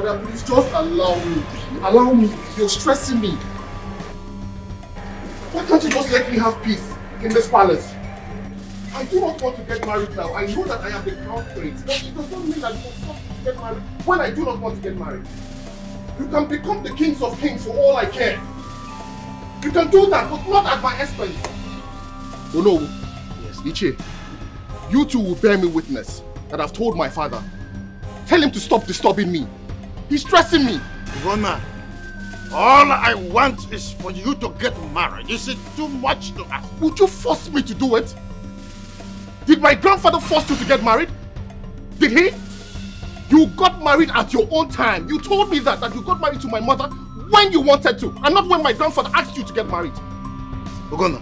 Father, please just allow me. Allow me. You're stressing me. Why can't you just let me have peace in this palace? I do not want to get married now. I know that I am the crown prince, but it does not mean that you must force me to get married when I do not want to get married. You can become the kings of kings for all I care. You can do that, but not at my expense. Oh no. Yes, Iche. You two will bear me witness that I've told my father. Tell him to stop disturbing me. He's stressing me. Rona, all I want is for you to get married. Is it too much to ask? Would you force me to do it? Did my grandfather force you to get married? Did he? You got married at your own time. You told me that you got married to my mother when you wanted to, and not when my grandfather asked you to get married. Ogona,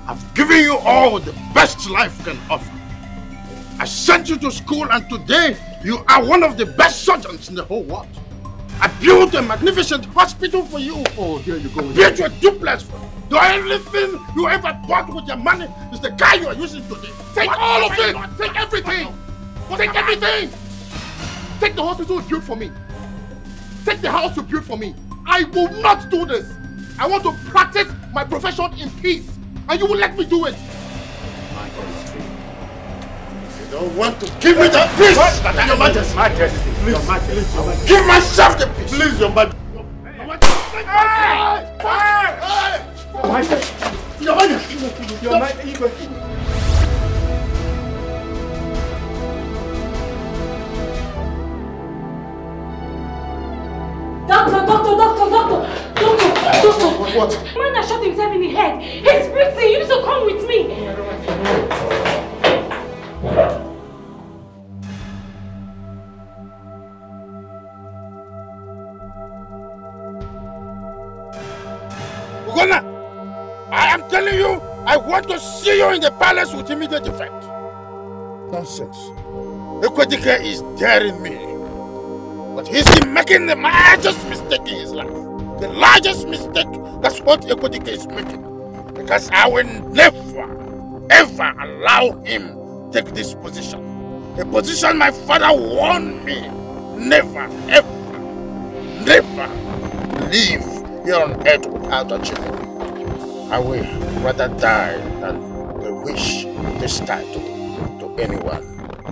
I've given you all the best life can offer. I sent you to school, and today you are one of the best surgeons in the whole world. I built a magnificent hospital for you. Oh, here you go. I built you a duplex for you. The only thing you ever bought with your money is the car you are using today. Take all of it! Take everything! Take everything! Take the hospital you built for me. Take the house you built for me. I will not do this. I want to practice my profession in peace. And you will let me do it. Majesty. If you don't want to give me the peace, Your Majesty. Majesty. Please. Your Majesty. Give myself the peace. Please, Your Majesty. Your Majesty. Your Majesty. Your Majesty. Doctor! What? Man has shot himself in the head. He's breathing. You need to come with me. Ogona, I am telling you, I want to see you in the palace with immediate effect. Nonsense. Dikeh is daring me. But he's making the largest mistake in his life. The largest mistake, that's what Dikeh is making. Because I will never, ever allow him to take this position. A position my father warned me. Never, ever, never leave here on earth without achieving. I will rather die than wish this title to anyone,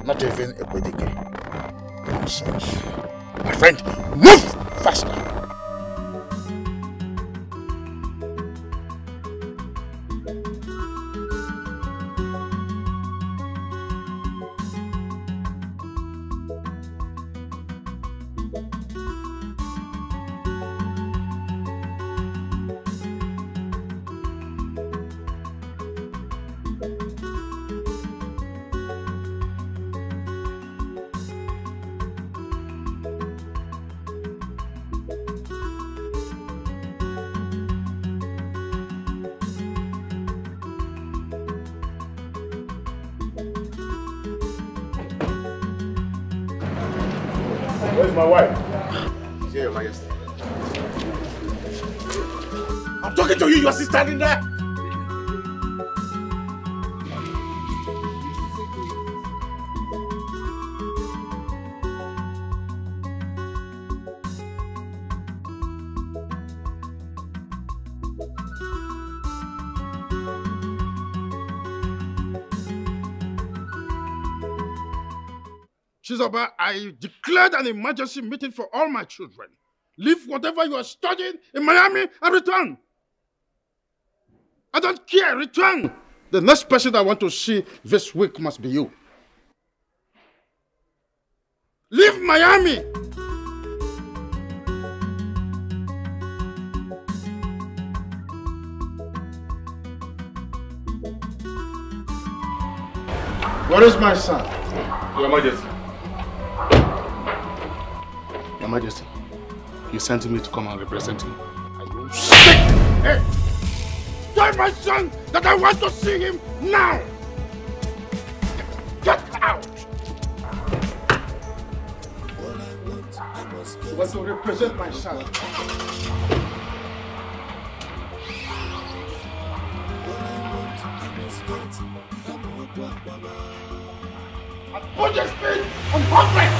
not even Dikeh. Nonsense. My friend, move faster! Where's my wife? She's here, Your Majesty. I'm talking to you, your sister in there! Chizoba, I declared an emergency meeting for all my children. Leave whatever you are studying in Miami and return. I don't care, return. The next person I want to see this week must be you. Leave Miami. Where is my son? Your Majesty. Your Majesty, you sent me to come and represent him. Are you sick? Hey! Tell my son that I want to see him now! Get out! You want to represent my son? And put your speed on public!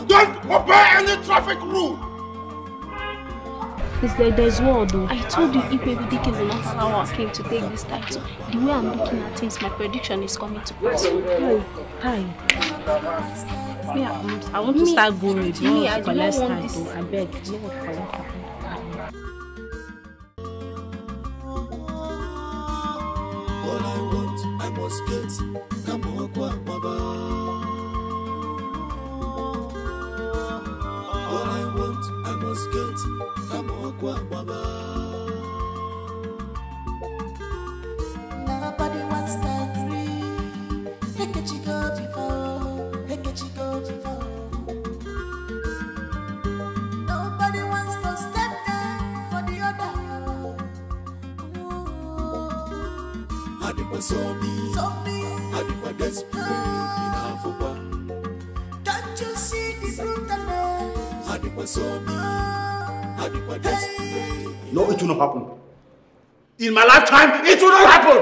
don't obey any traffic rule. There's war though. I told you if maybe Dikeh will not allow our king to take this title. The way I'm looking at things, my prediction is coming to pass. Hi. Yeah, I want to start going with you. I don't want this. I beg. All I want, I must get. Come on, Baba. All I want, I must get. Come on, Baba. Nobody wants that free. Take a chico before. Take a chico before. Nobody wants to step down for the other. Adequate zombie, adequate desperate, can't you see the brutalness? Adequate zombie, adequate desperate. No, it will not happen. In my lifetime, it will not happen.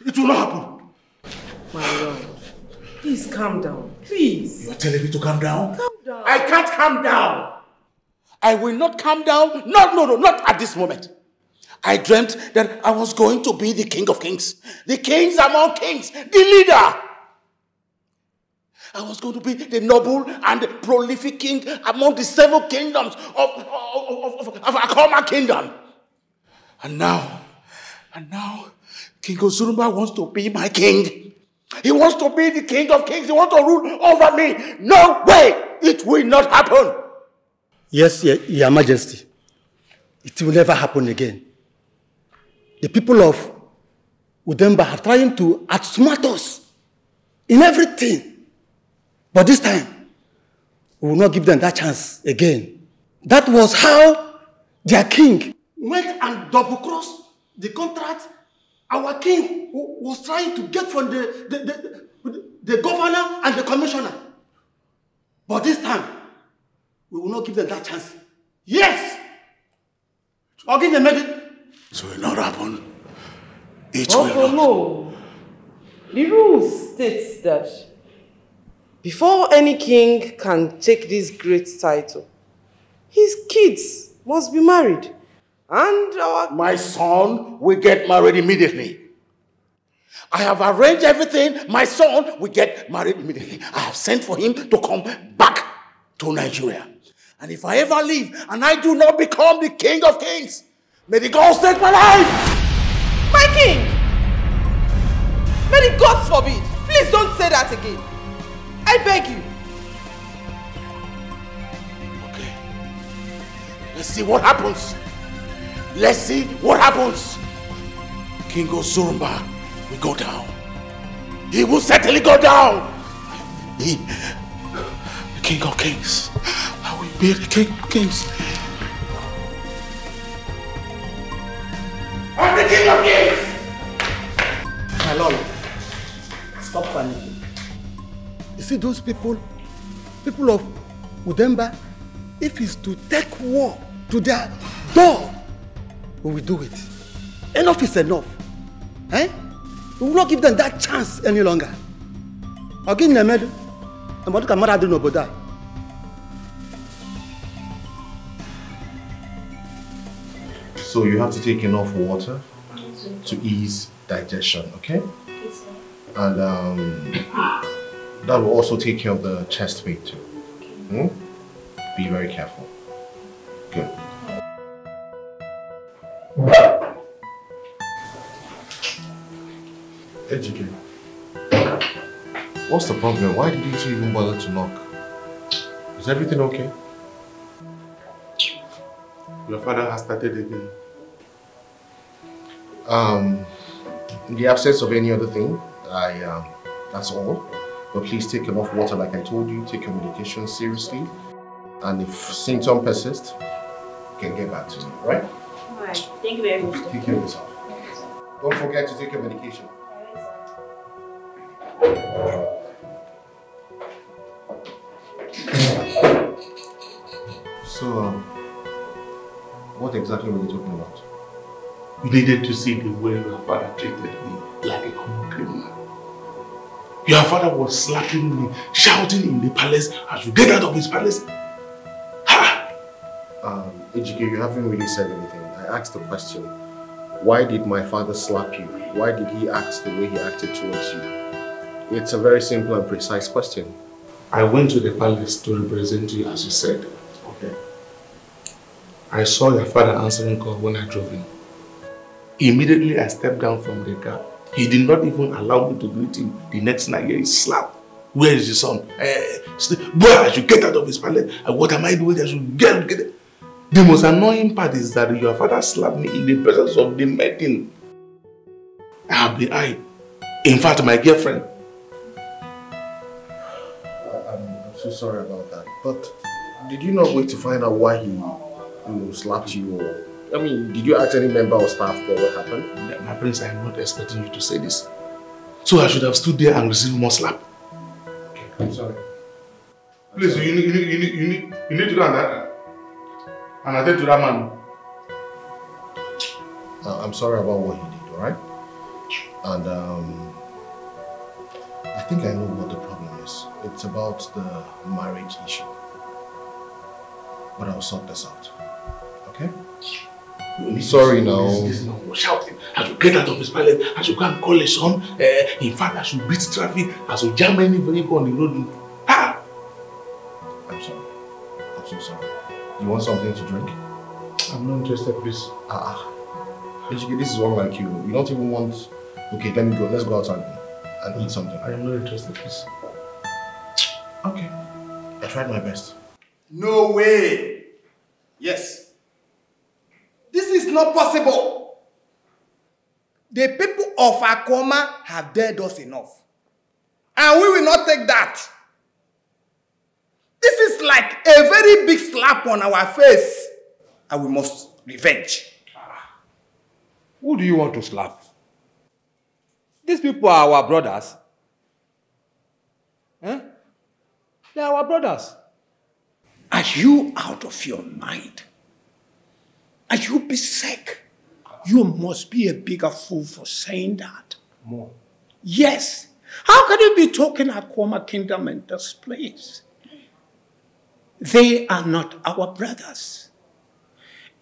It will not happen. My lord, please calm down. Please. You are telling me to calm down? Calm down. I can't calm down. I will not calm down. No, not at this moment. I dreamt that I was going to be the king of kings. The kings among kings. The leader. I was going to be the noble and the prolific king among the 7 kingdoms of Akoma kingdom. And now, King Ozurumba wants to be my king. He wants to be the king of kings. He wants to rule over me. No way! It will not happen. Yes, Your Majesty. It will never happen again. The people of Udemba are trying to outsmart us in everything. But this time, we will not give them that chance again. That was how their king went and double-crossed the contract our king was trying to get from the governor and the commissioner. But this time, we will not give them that chance. Yes! Again, they made it. It will not happen. It will not. No. The rules states that before any king can take this great title, his kids must be married. And my son will get married immediately. I have arranged everything. My son will get married immediately. I have sent for him to come back to Nigeria. And if I ever leave and I do not become the king of kings, may the gods take my life! My king! May the gods forbid! Please don't say that again. I beg you. Okay. Let's see what happens. Let's see what happens. King Ozurumba will go down. He will certainly go down. The king of kings. I will be the king of kings. I'm the king of kings! My lord, stop panicking. You see those people of Udemba, if it's to take war to their door, we will do it. Enough is enough. Eh? We will not give them that chance any longer. Again, Nemedu, I'm not going to do nobody. So you have to take enough water to ease digestion, okay? And that will also take care of the chest pain too. Be very careful. Good. Ejike, what's the problem? Why didn't you even bother to knock? Is everything okay? Your father has started again. In the absence of any other thing, that's all. But please take enough water like I told you, take your medication seriously. And if symptoms persist, you can get back to me, right? Alright, thank you very much. Take care of yourself. Don't forget to take your medication. So, what exactly were you talking about? You needed to see the way your father treated me like a common criminal. Your father was slapping me, shouting in the palace, I should get out of his palace. Ha! Ejike, you haven't really said anything. I asked the question. Why did my father slap you? Why did he act the way he acted towards you? It's a very simple and precise question. I went to the palace to represent you as you said. Okay. I saw your father answering call when I drove in. Immediately I stepped down from the car. He did not even allow me to greet him. The next night he slapped. Where is your son? Boy, I should get out of his palace. What am I doing? I should get it. The most annoying part is that your father slapped me in the presence of the maiden. In fact, my girlfriend. I'm so sorry about that. But did you not wait to find out why he slapped you? Or, I mean, did you ask any member or staff there what happened? My prince, I am not expecting you to say this. So I should have stood there and received more slap. Okay, I'm sorry. Please, you need to do that. And attend to that man. I'm sorry about what he did, alright? And I think I know what the problem is. It's about the marriage issue. But I'll sort this out. Okay? Sorry now. This is not shouting. I should get out of his palace. I should go and call his son. In fact, I should beat traffic. I should jam any vehicle on the road. Ah! I'm sorry. I'm so sorry. You want something to drink? I'm not interested, please. Ejike, this is all like you. You don't even want... Okay, let me go. Let's go outside and eat something. I am not interested, please. Okay. I tried my best. No way! Yes. This is not possible. The people of Akoma have dared us enough. And we will not take that. This is like a very big slap on our face. And we must revenge. Who do you want to slap? These people are our brothers. They are our brothers. Are you out of your mind? Are you sick? You must be a bigger fool for saying that. More. Yes. How can you be talking Akoma Kingdom in this place? They are not our brothers.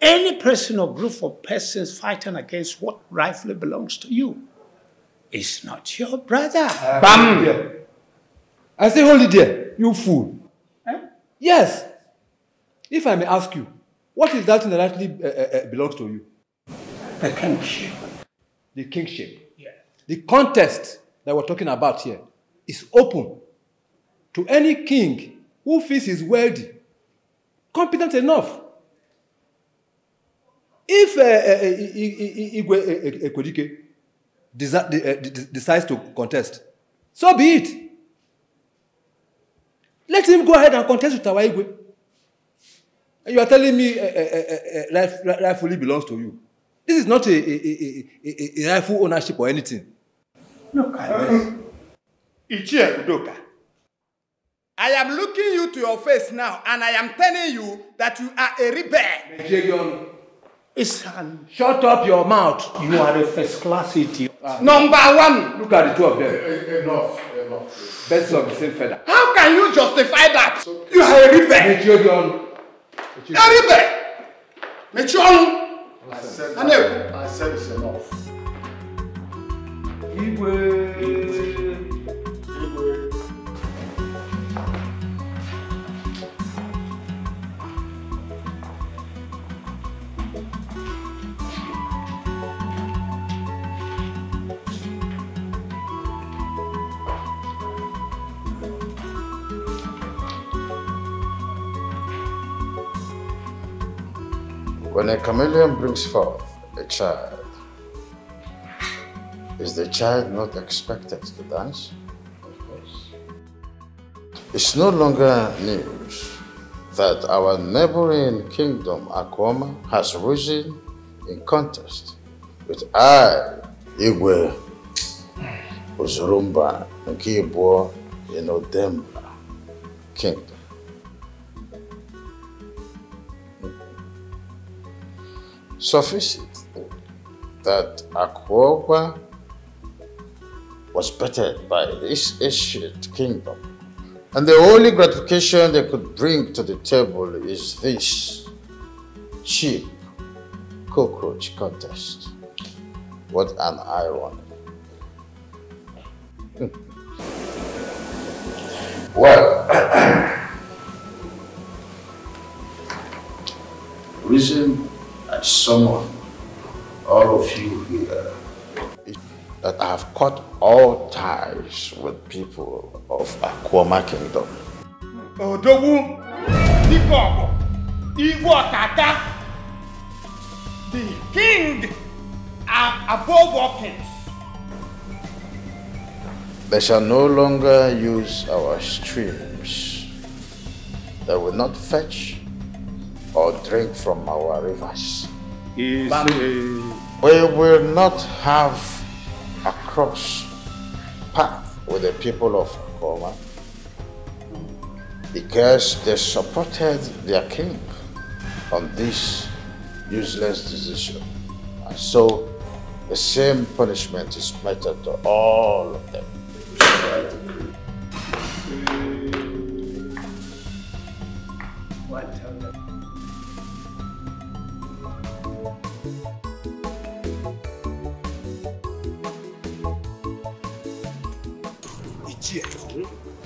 Any person or group of persons fighting against what rightfully belongs to you is not your brother. Bam! I say hold it there, you fool. Yes. If I may ask you, what is that thing that actually belongs to you? The kingship. The kingship. Yeah. The contest that we're talking about here is open to any king who feels he's wealthy, competent enough. If Igwe Ekwedike decides to contest, so be it. Let him go ahead and contest with our Igwe. And you are telling me rightfully belongs to you. This is not a rightful ownership or anything. Look at this. Ichie Udoka, I am looking you to your face now and I am telling you that you are a rebel. Shut up your mouth. You are a first-class idiot. Number one. Look at the two of them. Enough. Best of the same feather. How can you justify that? You are a rebel. A rebel. I said it's enough. When a chameleon brings forth a child, is the child not expected to dance? Of course. It's no longer news that our neighboring kingdom, Akoma, has risen in contest with Igwe Uzurumba Nkibo in Odemba Kingdom. Suffice it that Akwoba was bettered by this ancient kingdom. And the only gratification they could bring to the table is this cheap cockroach contest. What an irony. Well, reason I summon all of you here is that I have cut all ties with people of Akwoma Kingdom. Odogu, Dikeh, Igbo Tata, the king above all kings. They shall no longer use our streams. They will not fetch or drink from our rivers. We will not have a cross path with the people of Akwoma because they supported their king on this useless decision. And so the same punishment is meted to all of them.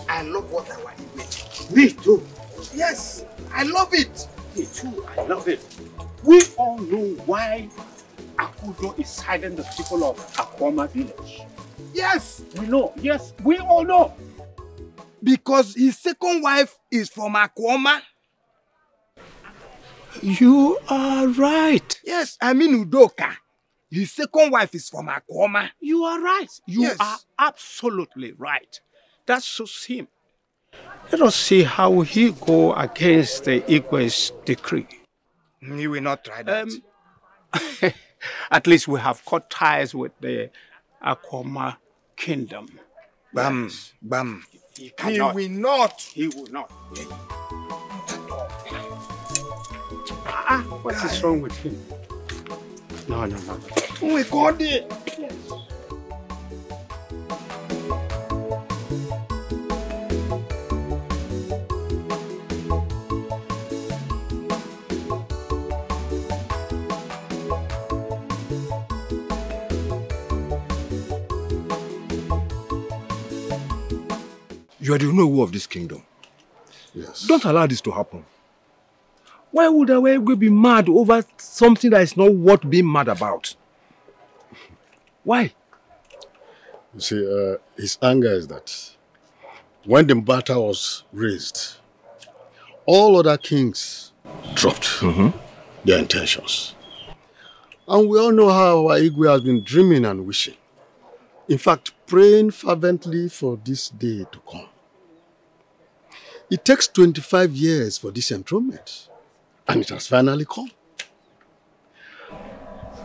I love what our Igwe. Me too. Yes, I love it. Me too, I love it. We all know why Akudo is hiding the people of Akwoma village. Yes. We know, yes, we all know. Because his second wife is from Akwoma. You are right. Yes, I mean Udoka. His second wife is from Akwoma. You are right. You are absolutely right. That suits him. Let us see how he go against the Igwe's decree. He will not try that. At least we have cut ties with the Akwoma kingdom. Bam, yes. Bam. He will not. He will not. What is wrong with him? No. Oh my God. Yes. You are the Nollywood of this kingdom. Yes. Don't allow this to happen. Why would Awegwe be mad over something that is not worth being mad about? Why? You see, his anger is that when the matter was raised, all other kings dropped their intentions. And we all know how our Igwe has been dreaming and wishing. In fact, praying fervently for this day to come. It takes 25 years for this enthronement, and it has finally come.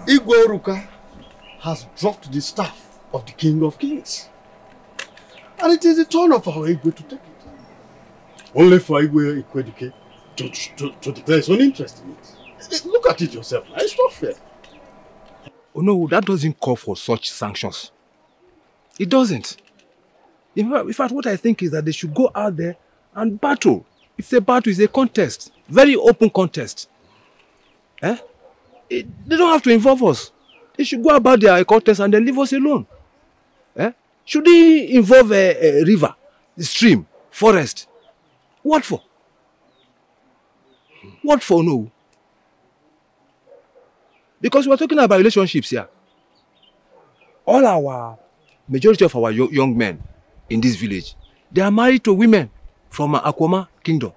Igwe Oruka has dropped the staff of the King of Kings. And it is the turn of our Igwe to take it. Only for Igwe Dikeh to declare his own interest in it. Look at it yourself. It's not fair. Oh no, that doesn't call for such sanctions. It doesn't. In fact, what I think is that they should go out there and battle. It's a battle, it's a contest. Very open contest. They don't have to involve us. They should go about their contest and then leave us alone. Should they involve a river, a stream, forest? What for? What for no? Because we're talking about relationships here. Majority of our young men in this village, they are married to women from Akwoma kingdom.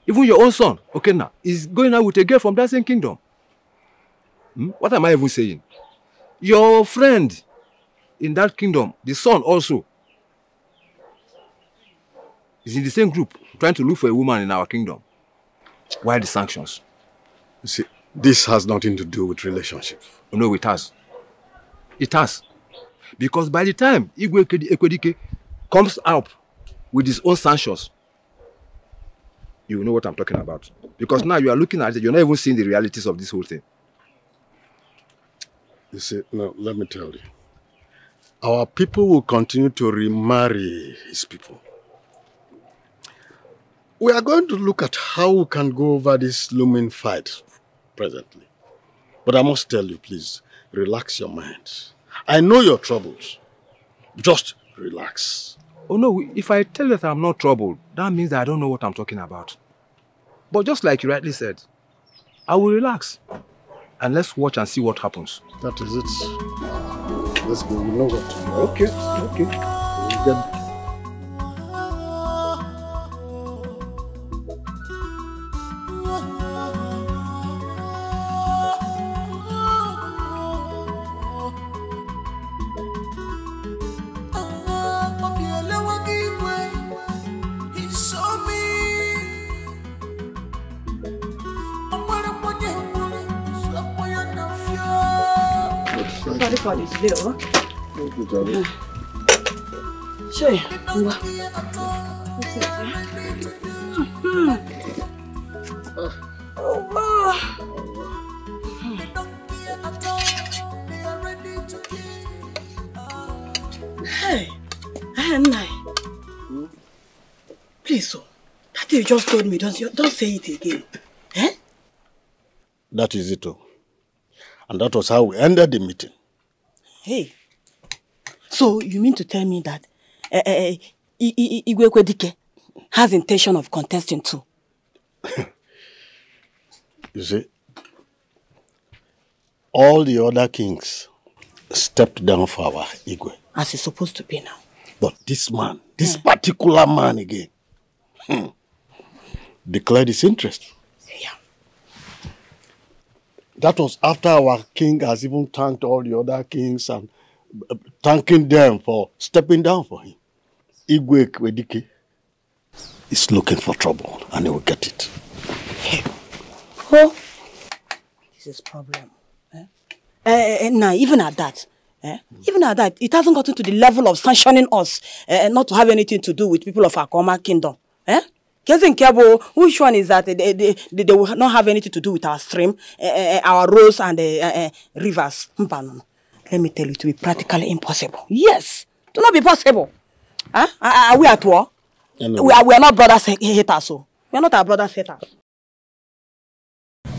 Even your own son, Okenna, is going out with a girl from that same kingdom. What am I even saying? Your friend in that kingdom, the son also, is in the same group, trying to look for a woman in our kingdom. Why the sanctions? You see, this has nothing to do with relationships. No, it has. It has. Because by the time Igwe Dikeh comes up with his own sanctions, you will know what I'm talking about. Because now you are looking at it, you're not even seeing the realities of this whole thing. You see, no, let me tell you. our people will continue to remarry his people. We are going to look at how we can go over this looming fight presently. But I must tell you, please, relax your mind. I know your troubles. Just relax. Oh no, if I tell you that I'm not troubled, that means that I don't know what I'm talking about. But just like you rightly said, I will relax. And let's watch and see what happens. That is it. Let's go. We know what to do. Okay, okay. We'll get... Sorry for this little. Sure. Hey, please, so that you just told me, don't say it again. Eh? That is it, oh. And that was how we ended the meeting. Hey, so you mean to tell me that Dikeh has intention of contesting too? You see, all the other kings stepped down for our Igwe. As it's supposed to be now. But this man, this particular man again, declared his interest. Yeah. That was after our king has even thanked all the other kings and thanking them for stepping down for him. Igwe Dikeh is looking for trouble and he will get it. Oh, this is problem. Nah, even at that, it hasn't gotten to the level of sanctioning us not to have anything to do with people of Akoma kingdom. Which one is that they will not have anything to do with our stream, our roads and rivers? Let me tell you, it will be practically impossible. Yes, it will not be possible. Huh? Are we at war? No. We are not brothers haters, so we are not our brothers haters.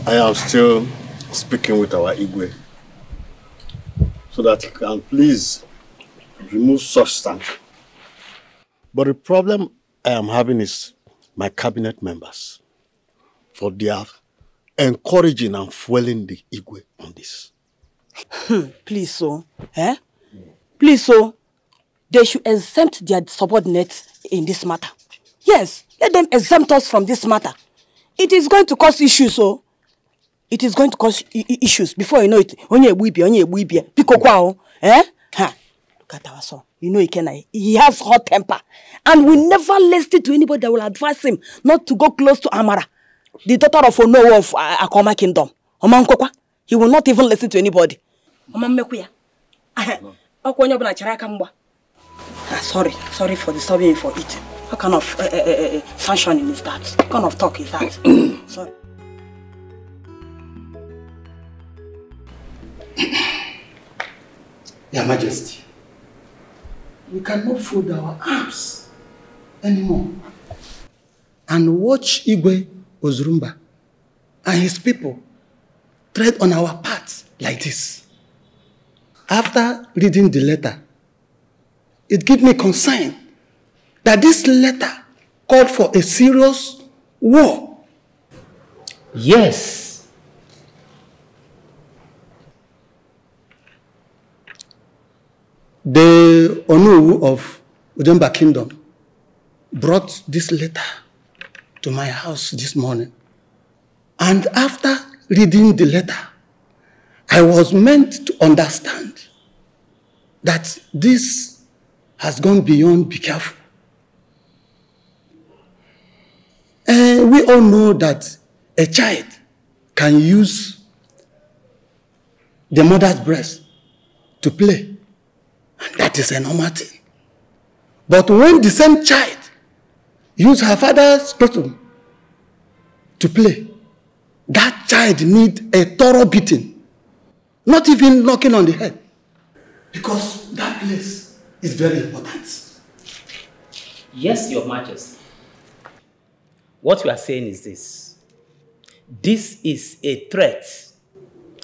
I am still speaking with our Igwe so that he can please remove such sanction. But the problem I am having is my cabinet members for their encouraging and fueling the Igwe on this. Please, so, Please, so, they should exempt their subordinates in this matter. Yes, let them exempt us from this matter. It is going to cause issues, so. It is going to cause issues before you know it. Look at our son. You know he has hot temper. And we never listen to anybody that will advise him not to go close to Amara, the daughter of Ono of Akoma Kingdom. He will not even listen to anybody. Sorry for disturbing you for eating. What kind of sanctioning is that? What kind of talk is that? Sorry. Your Majesty, we cannot fold our arms anymore and watch Igwe Ozurumba and his people tread on our path like this. After reading the letter, it gave me concern that this letter called for a serious war. Yes. The Onowu of Udemba Kingdom brought this letter to my house this morning. And after reading the letter, I was meant to understand that this has gone beyond be careful. And we all know that a child can use the mother's breast to play. And that is a normal thing. But when the same child uses her father's scrotum to play, that child needs a thorough beating, not even knocking on the head. Because that place is very important. Yes, Your Majesty. What we are saying is this. This is a threat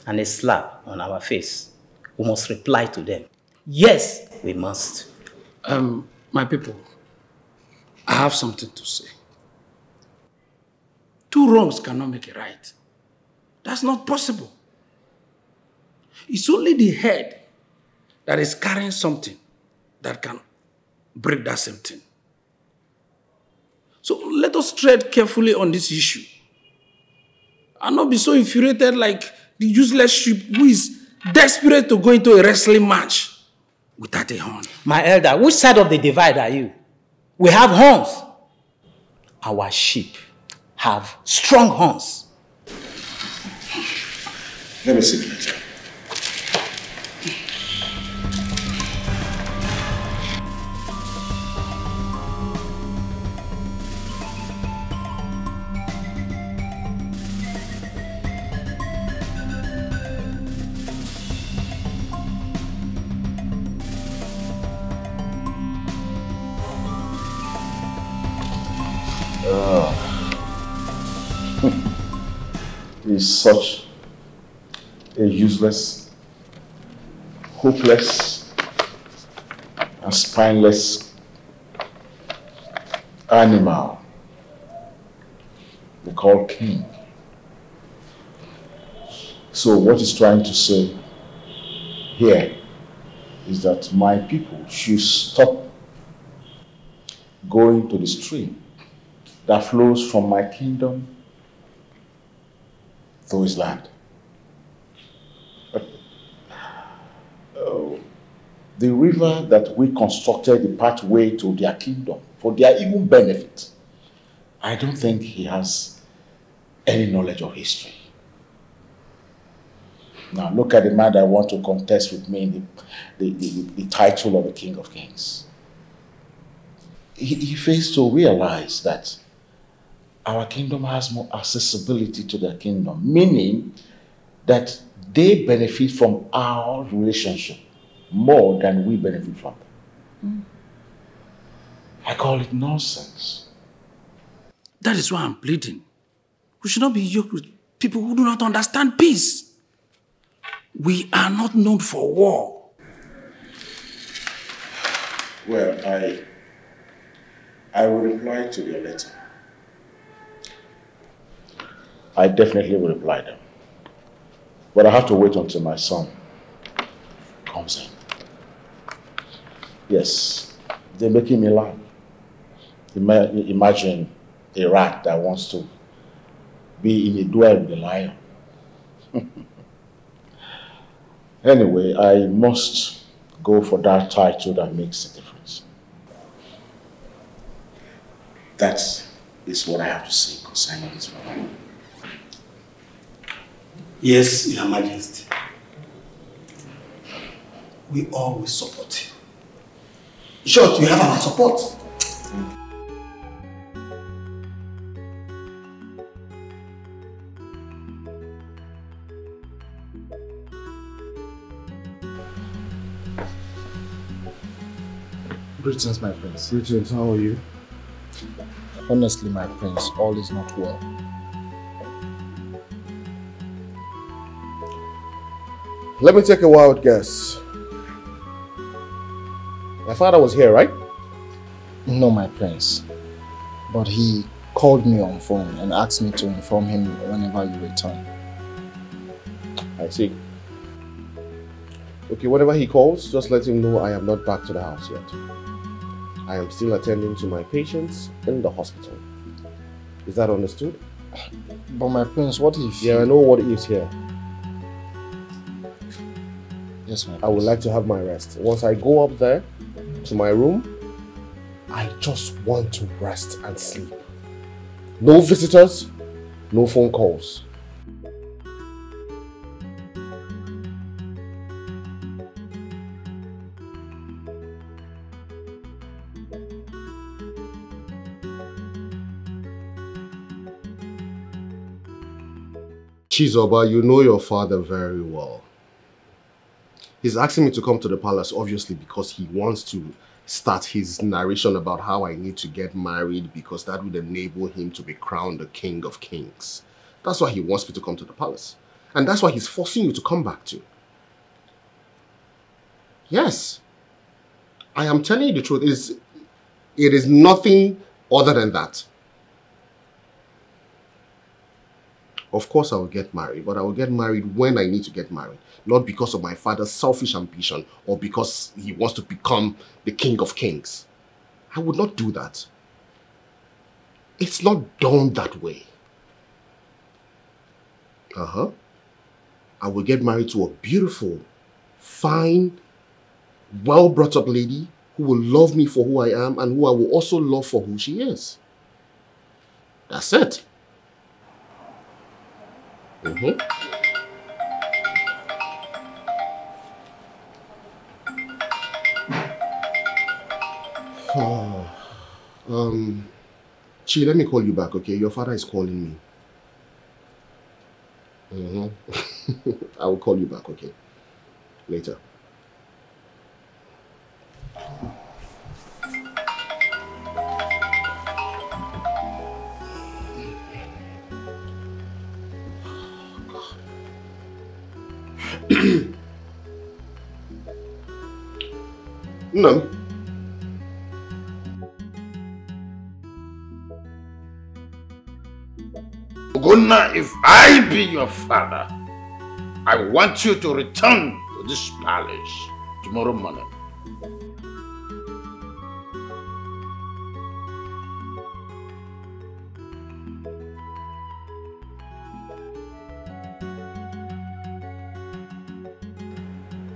and a slap on our face. We must reply to them. Yes, we must. My people, I have something to say. Two wrongs cannot make a right. That's not possible. It's only the head that is carrying something that can break that same thing. So let us tread carefully on this issue and not be so infuriated like the useless sheep who is desperate to go into a wrestling match without a horn. My elder, which side of the divide are you? We have horns. Our sheep have strong horns. Let me sit later. He's such a useless, hopeless, and spineless animal they call king. So what he's trying to say here is that my people should stop going to the stream that flows from my kingdom to his land. But, the river that we constructed the pathway to their kingdom for their even benefit, I don't think he has any knowledge of history. Now look at the man that wants to contest with me in the title of the King of Kings. He fails to realize that our kingdom has more accessibility to their kingdom, meaning that they benefit from our relationship more than we benefit from them. I call it nonsense. That is why I'm pleading. We should not be yoked with people who do not understand peace. We are not known for war. Well, I will reply to your letter. I definitely will reply them. But I have to wait until my son comes in. Yes, they're making me laugh. Imagine a rat that wants to be in a duel with a lion. Anyway, I must go for that title that makes a difference. That is what I have to say concerning this matter. Yes, Your Majesty. We always support you. In short, you have our support. Greetings, my prince. Greetings, how are you? Honestly, my prince, all is not well. Let me take a wild guess. My father was here, right? No, my prince. But he called me on phone and asked me to inform him whenever you return. I see. Okay, whenever he calls, just let him know I am not back to the house yet. I am still attending to my patients in the hospital. Is that understood? But my prince, what if... Yeah, I know what is here. Yes, my prince. I would like to have my rest. Once I go up there to my room, I just want to rest and sleep. No visitors, no phone calls. Chizoba, you know your father very well. He's asking me to come to the palace, obviously, because he wants to start his narration about how I need to get married because that would enable him to be crowned the King of Kings. That's why he wants me to come to the palace. And that's why he's forcing you to come back to. Yes. I am telling you the truth. It is nothing other than that. Of course I will get married, but I will get married when I need to get married. Not because of my father's selfish ambition or because he wants to become the King of Kings. I would not do that. It's not done that way. I will get married to a beautiful, fine, well-brought-up lady who will love me for who I am and who I will also love for who she is. That's it. Chi, let me call you back, okay? Your father is calling me. I will call you back, okay? Later. No. Ugonna, if I be your father, I want you to return to this palace tomorrow morning.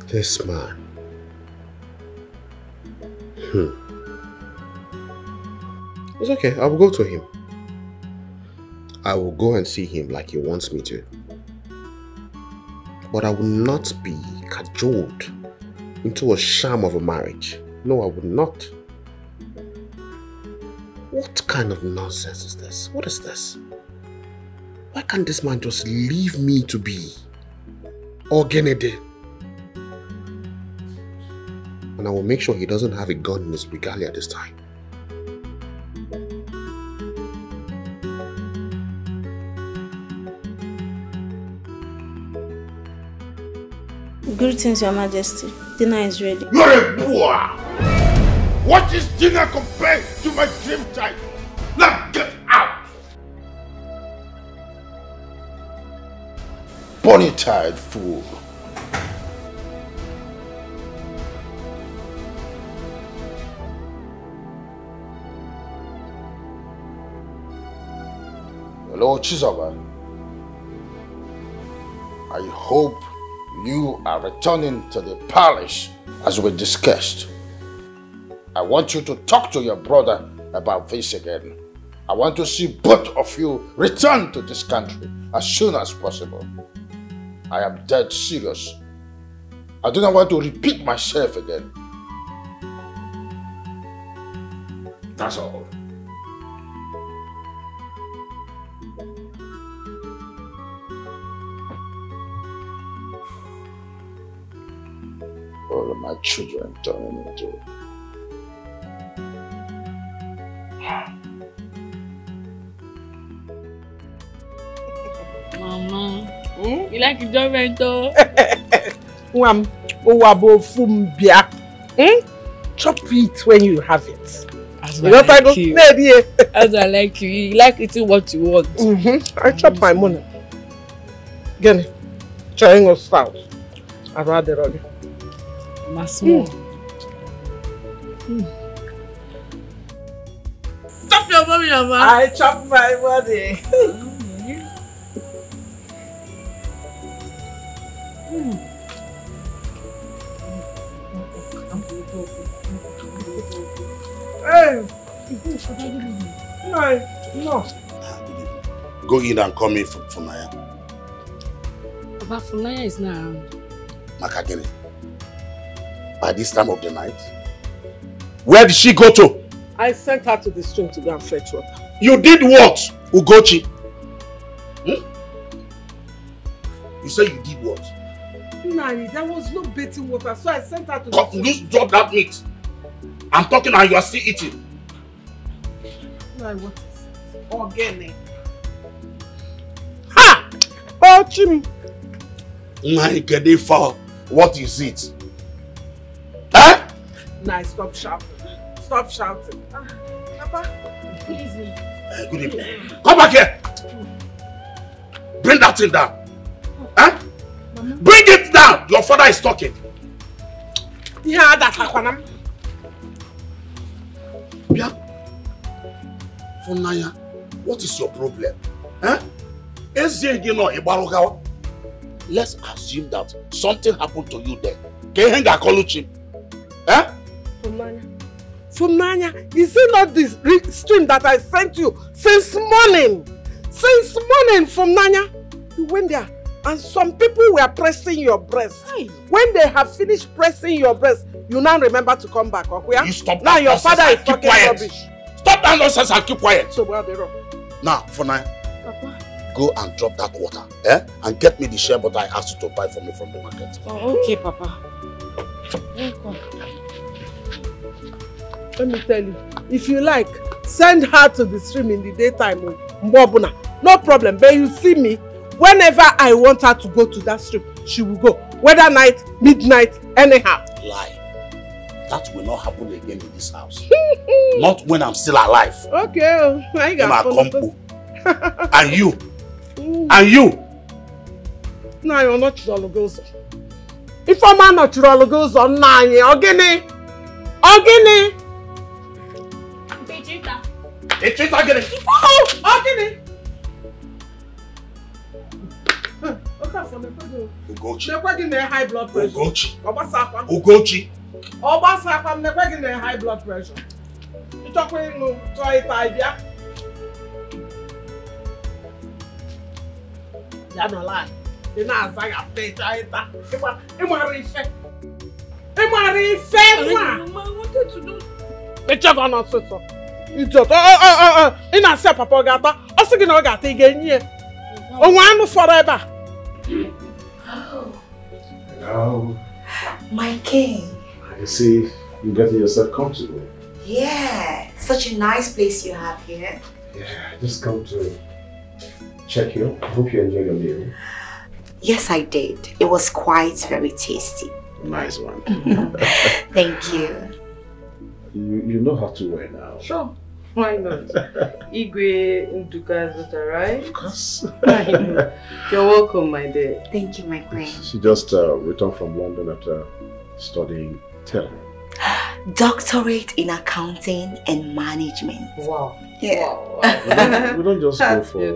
This man. It's okay, I will go to him. I will go and see him like he wants me to. But I will not be cajoled into a sham of a marriage. No, I will not. What kind of nonsense is this? What is this? Why can't this man just leave me to be Ogenede? And I will make sure he doesn't have a gun in his regalia this time. Greetings, Your Majesty. Dinner is ready. You're a boor! What is dinner compared to my dream title? Now get out! Bonny-tied fool. Hello, Chizoba. I hope you are returning to the palace as we discussed. I want you to talk to your brother about this again. I want to see both of you return to this country as soon as possible. I am dead serious. I do not want to repeat myself again. That's all. All of my children turning into Mama, you like enjoyment though? Chop it when you have it. That's why I like you. That's why I like you. You like eating what you want. I chop my money. Again, trying us out. I'd rather run. My small. Chop your money, Mama. I chop my money. Hey. No. Go in and call me Funaya. But Funaya is not around. Makagene. By this time of the night? Where did she go to? I sent her to the stream to go and fetch water. You did what, Ugochi? You say you did what? Nani, there was no bathing water, so I sent her to Drop that meat. I'm talking and you are still eating. Nani, what is it? Organic. Ha! Oh, Chim. Nani, get it for what is it? Huh? Nani, stop shouting. Stop shouting. Papa, good evening. Good evening. Come back here. Bring that thing down. Huh? Mama. Bring it down. Your father is talking. Yeah, that's Aquanam. Yeah. Funaya, what is your problem? Huh? Let's assume that something happened to you there. Huh? Funanya, is it not this stream that I sent you since morning? Since morning, Funanya, you went there and some people were pressing your breast. Aye. When they have finished pressing your breast, you now remember to come back, okay? You stop now your father is talking rubbish. Stop that nonsense and keep quiet. So where are they wrong? Now, Funanya, go and drop that water, and get me the shea butter I asked you to buy for me from the market. Oh, okay, Papa. Welcome. Let me tell you, if you like, send her to the stream in the daytime, Mbobuna. No problem, but you see me, whenever I want her to go to that stream, she will go. Whether night, midnight, anyhow. Lie. That will not happen again in this house. Not when I'm still alive. Okay, I got And you. And you. No, you're not Chirologozo. If I'm not Chirologozo, Nani, Ogini. Ogini. Echita, get it. Oh, Ogini. Ugochi. High blood pressure. Ugochi. Obasakwa. Ugochi. Obasakwa, never high blood pressure. You talk with no try it idea. That's no lie. You know, I say try it. I'm wanted to do. The job on us, so. You just in a set Papa Gata. Also, you know, got again here. Oh, one forever. Hello. My king. I see you're getting yourself comfortable. Yeah, such a nice place you have here. Yeah, just come to check you. I hope you enjoyed your meal. Yes, I did. It was quite very tasty. Nice one. Thank you. You know how to wear now. Sure. Why not? Igwe Nduka is that right? Of course. You're welcome, my dear. Thank you, my queen. She just returned from London after studying tailoring. Doctorate in accounting and management. Wow. Yeah. Wow. We don't just go for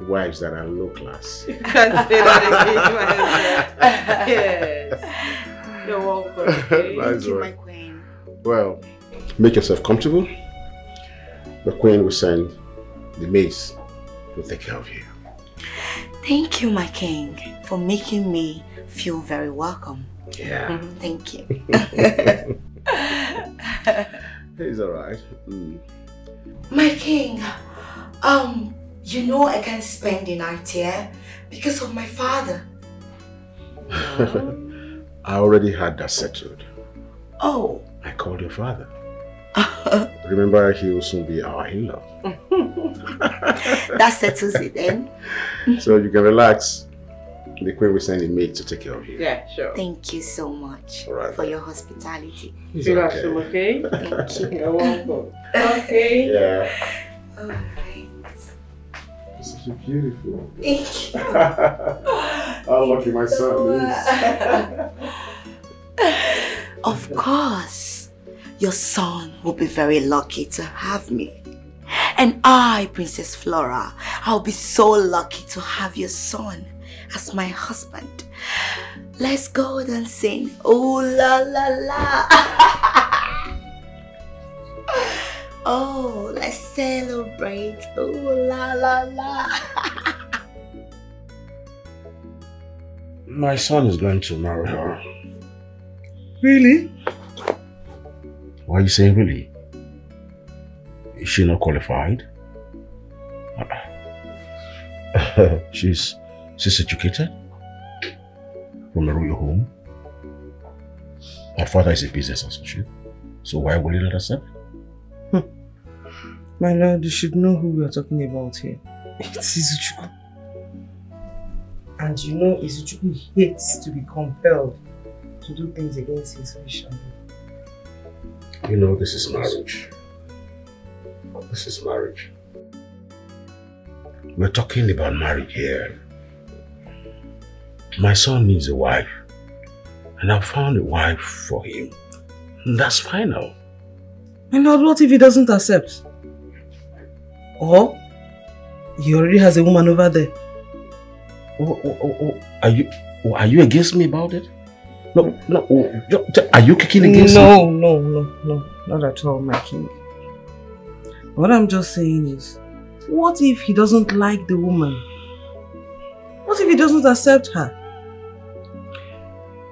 wives that are low class. You can't say that again. Yes. You're welcome. Okay? Nice Thank you, one. my queen. Well, make yourself comfortable. The queen will send the maids to take care of you. Thank you, my king, for making me feel very welcome. Yeah. Thank you. It's alright. My king, you know I can't spend the night here because of my father. I already had that settled. Oh. I called your father. Remember, he will soon be our in-law. That settles it then. So you can relax. The queen will send a maid to take care of you. Yeah, sure. Thank you so much for your hospitality. It's okay. Thank you. You're welcome. Okay. Yeah. Alright. It's such a beautiful. Thank you. How lucky my son is. Of course. Your son will be very lucky to have me. And I, Princess Flora, I'll be so lucky to have your son as my husband. Let's go dancing. Oh la la la. Oh, let's celebrate. Oh la la la. My son is going to marry her. Really? Why are you saying really? Is she not qualified? She's educated. from a royal home. Her father is a business associate, so why will he not accept? My lord, you should know who we are talking about here. It's Izuchukwu. And you know Izuchukwu hates to be compelled to do things against his wish. You know, this is marriage. This is marriage. We're talking about marriage here. My son needs a wife, and I've found a wife for him. And that's final. My lord, what if he doesn't accept? Or he already has a woman over there. Are you against me about it? No. Are you kicking against me? No, not at all, my king. What I'm just saying is, what if he doesn't like the woman? What if he doesn't accept her?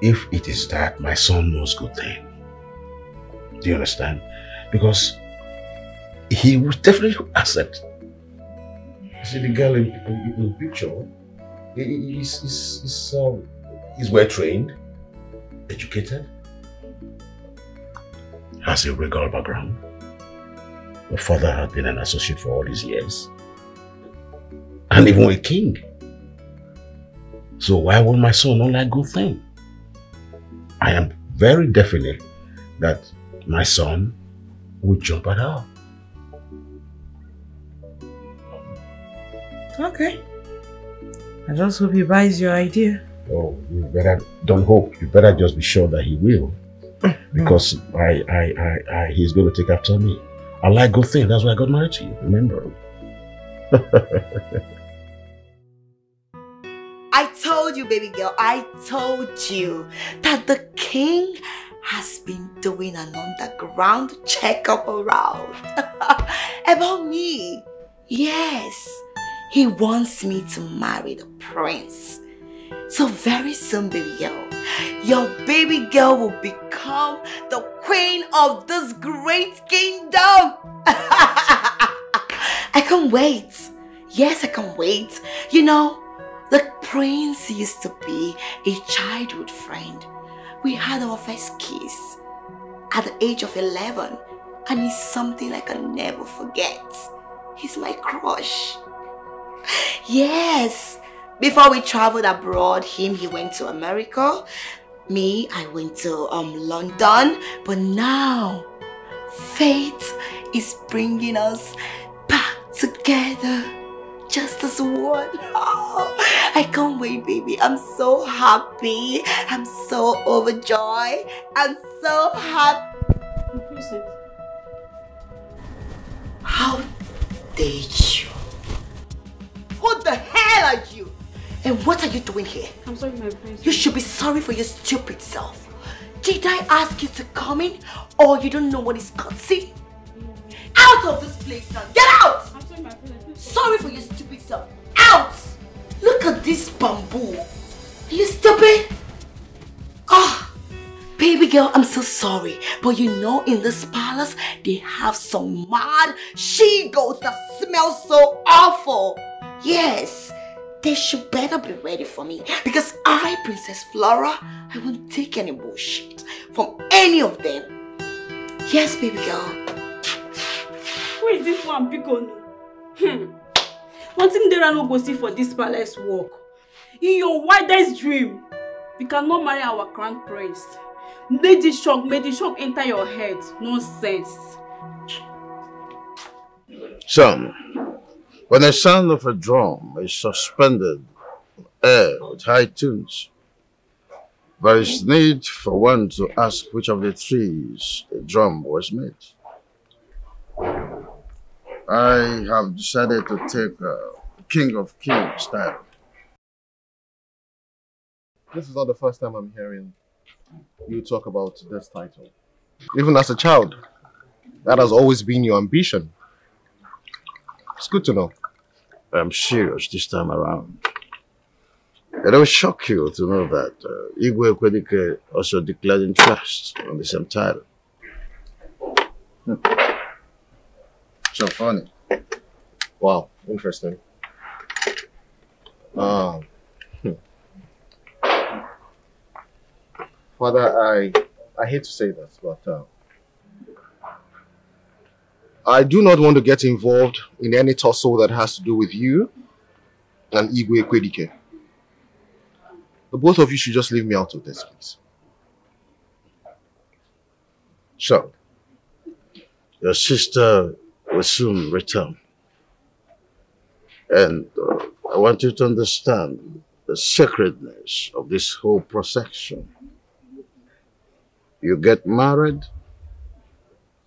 If it is that, my son knows good thing. Do you understand? Because he will definitely accept. You see, the girl in the picture, he's well trained, educated, has a regal background. The father had been an associate for all these years, and even a king. So why would my son not like good thing? I am very definite that my son would jump at her. Okay. I just hope he buys your idea. Oh, you better don't hope. You better just be sure that he will, because he's going to take after me. I like good things. That's why I got married to you. Remember? I told you, baby girl. I told you that the king has been doing an underground checkup around about me. Yes, he wants me to marry the prince. So very soon, baby girl, your baby girl will become the queen of this great kingdom. I can't wait. Yes, I can't wait. You know, the prince used to be a childhood friend. We had our first kiss at the age of 11, and it's something I can never forget. He's my crush. Yes. Before we traveled abroad, he went to America. Me, I went to London. But now, fate is bringing us back together. Just as one. Oh, I can't wait, baby. I'm so happy. I'm so overjoyed. I'm so happy. How dare you? Who the hell are you? And what are you doing here? I'm sorry, my prince. You should be sorry for your stupid self. Did I ask you to come in, or you don't know what is courtesy? Out of this place now! Get out! I'm sorry, my prince. Sorry for your stupid self. Out! Look at this bamboo. Are you stupid? Ah, baby girl, I'm so sorry. But you know, in this palace, they have some mad she-goats that smell so awful. Yes. They should better be ready for me, because I, Princess Flora, I won't take any bullshit from any of them. Yes, baby girl. Who is this one, Pico? One thing there no go see for this palace work. In your wildest dream, you cannot marry our crown prince. May the shock enter your head. Nonsense. Son. When the sound of a drum is suspended in air with high tunes, there is need for one to ask which of the trees the drum was made. I have decided to take King of Kings style. This is not the first time I'm hearing you talk about this title. Even as a child, that has always been your ambition. It's good to know. I'm serious this time around. It will shock you to know that Dikeh also declared interest on the same title. So funny. Wow, interesting. Father, I hate to say this, but I do not want to get involved in any tussle that has to do with you and Igwe Dikeh. The both of you should just leave me out of this, please. So, your sister will soon return. And I want you to understand the sacredness of this whole procession. You get married,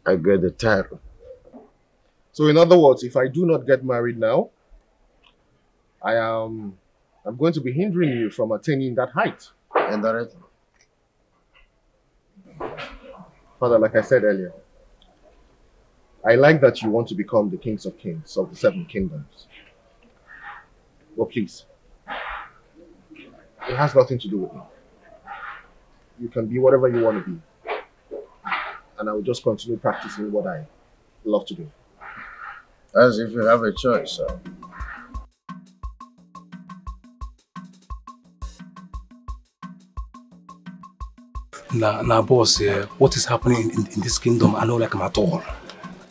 I get the title. So in other words, if I do not get married now, I'm going to be hindering you from attaining that height. And that is... Father, like I said earlier, I like that you want to become the kings of kings of the 7 kingdoms. But please, it has nothing to do with me. You can be whatever you want to be. And I will just continue practicing what I love to do. As if you have a choice, sir. Now, boss, what is happening in this kingdom? I don't like him at all.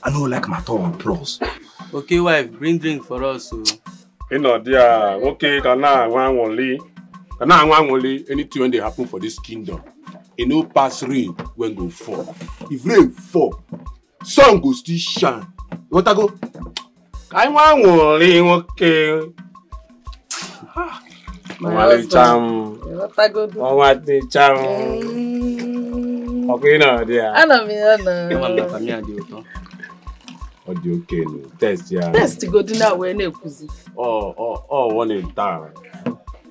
I don't like him at all, plus. Okay, wife, bring drink for us. So. You know, dear, okay, can I only anything when they happen for this kingdom. You know, pass rain when go fall. If rain fall, sun go still shine. You want to go? I want only, okay. My husband. You want to go do? I want the charm. Okay, no, dear. I know me. Okay, no. Test, yeah. Test go dinner where ne kuzi. Oh, one in town.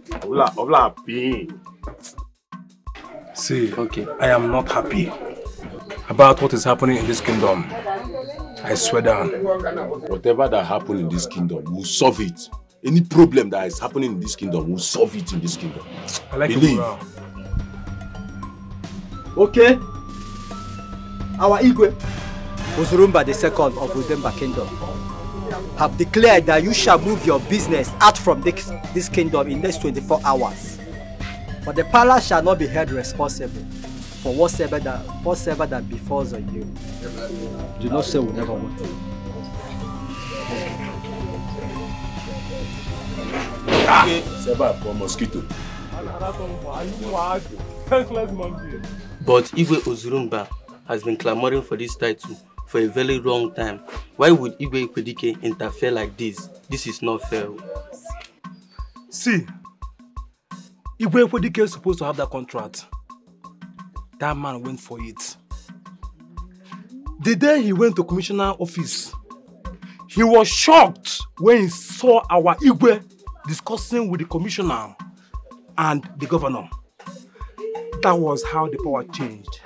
Obla pain. See, okay, I am not happy about what is happening in this kingdom. I swear down. Whatever that happens in this kingdom, we'll solve it. Any problem that is happening in this kingdom, we'll solve it in this kingdom. I like Believe. Okay. Our Igwe, Uzurumba II of Udemba Kingdom, have declared that you shall move your business out from this kingdom in the next 24 hours. For the palace shall not be held responsible for whatsoever that befalls on you. Do not say we never want to. Okay. Seba for mosquito. But Igwe Uzurumba has been clamoring for this title for a very long time. Why would Igwe Dikeh interfere like this? This is not fair. See, Igwe Dikeh is supposed to have that contract. That man went for it. The day he went to commissioner office, he was shocked when he saw our Igwe discussing with the commissioner and the governor. That was how the power changed.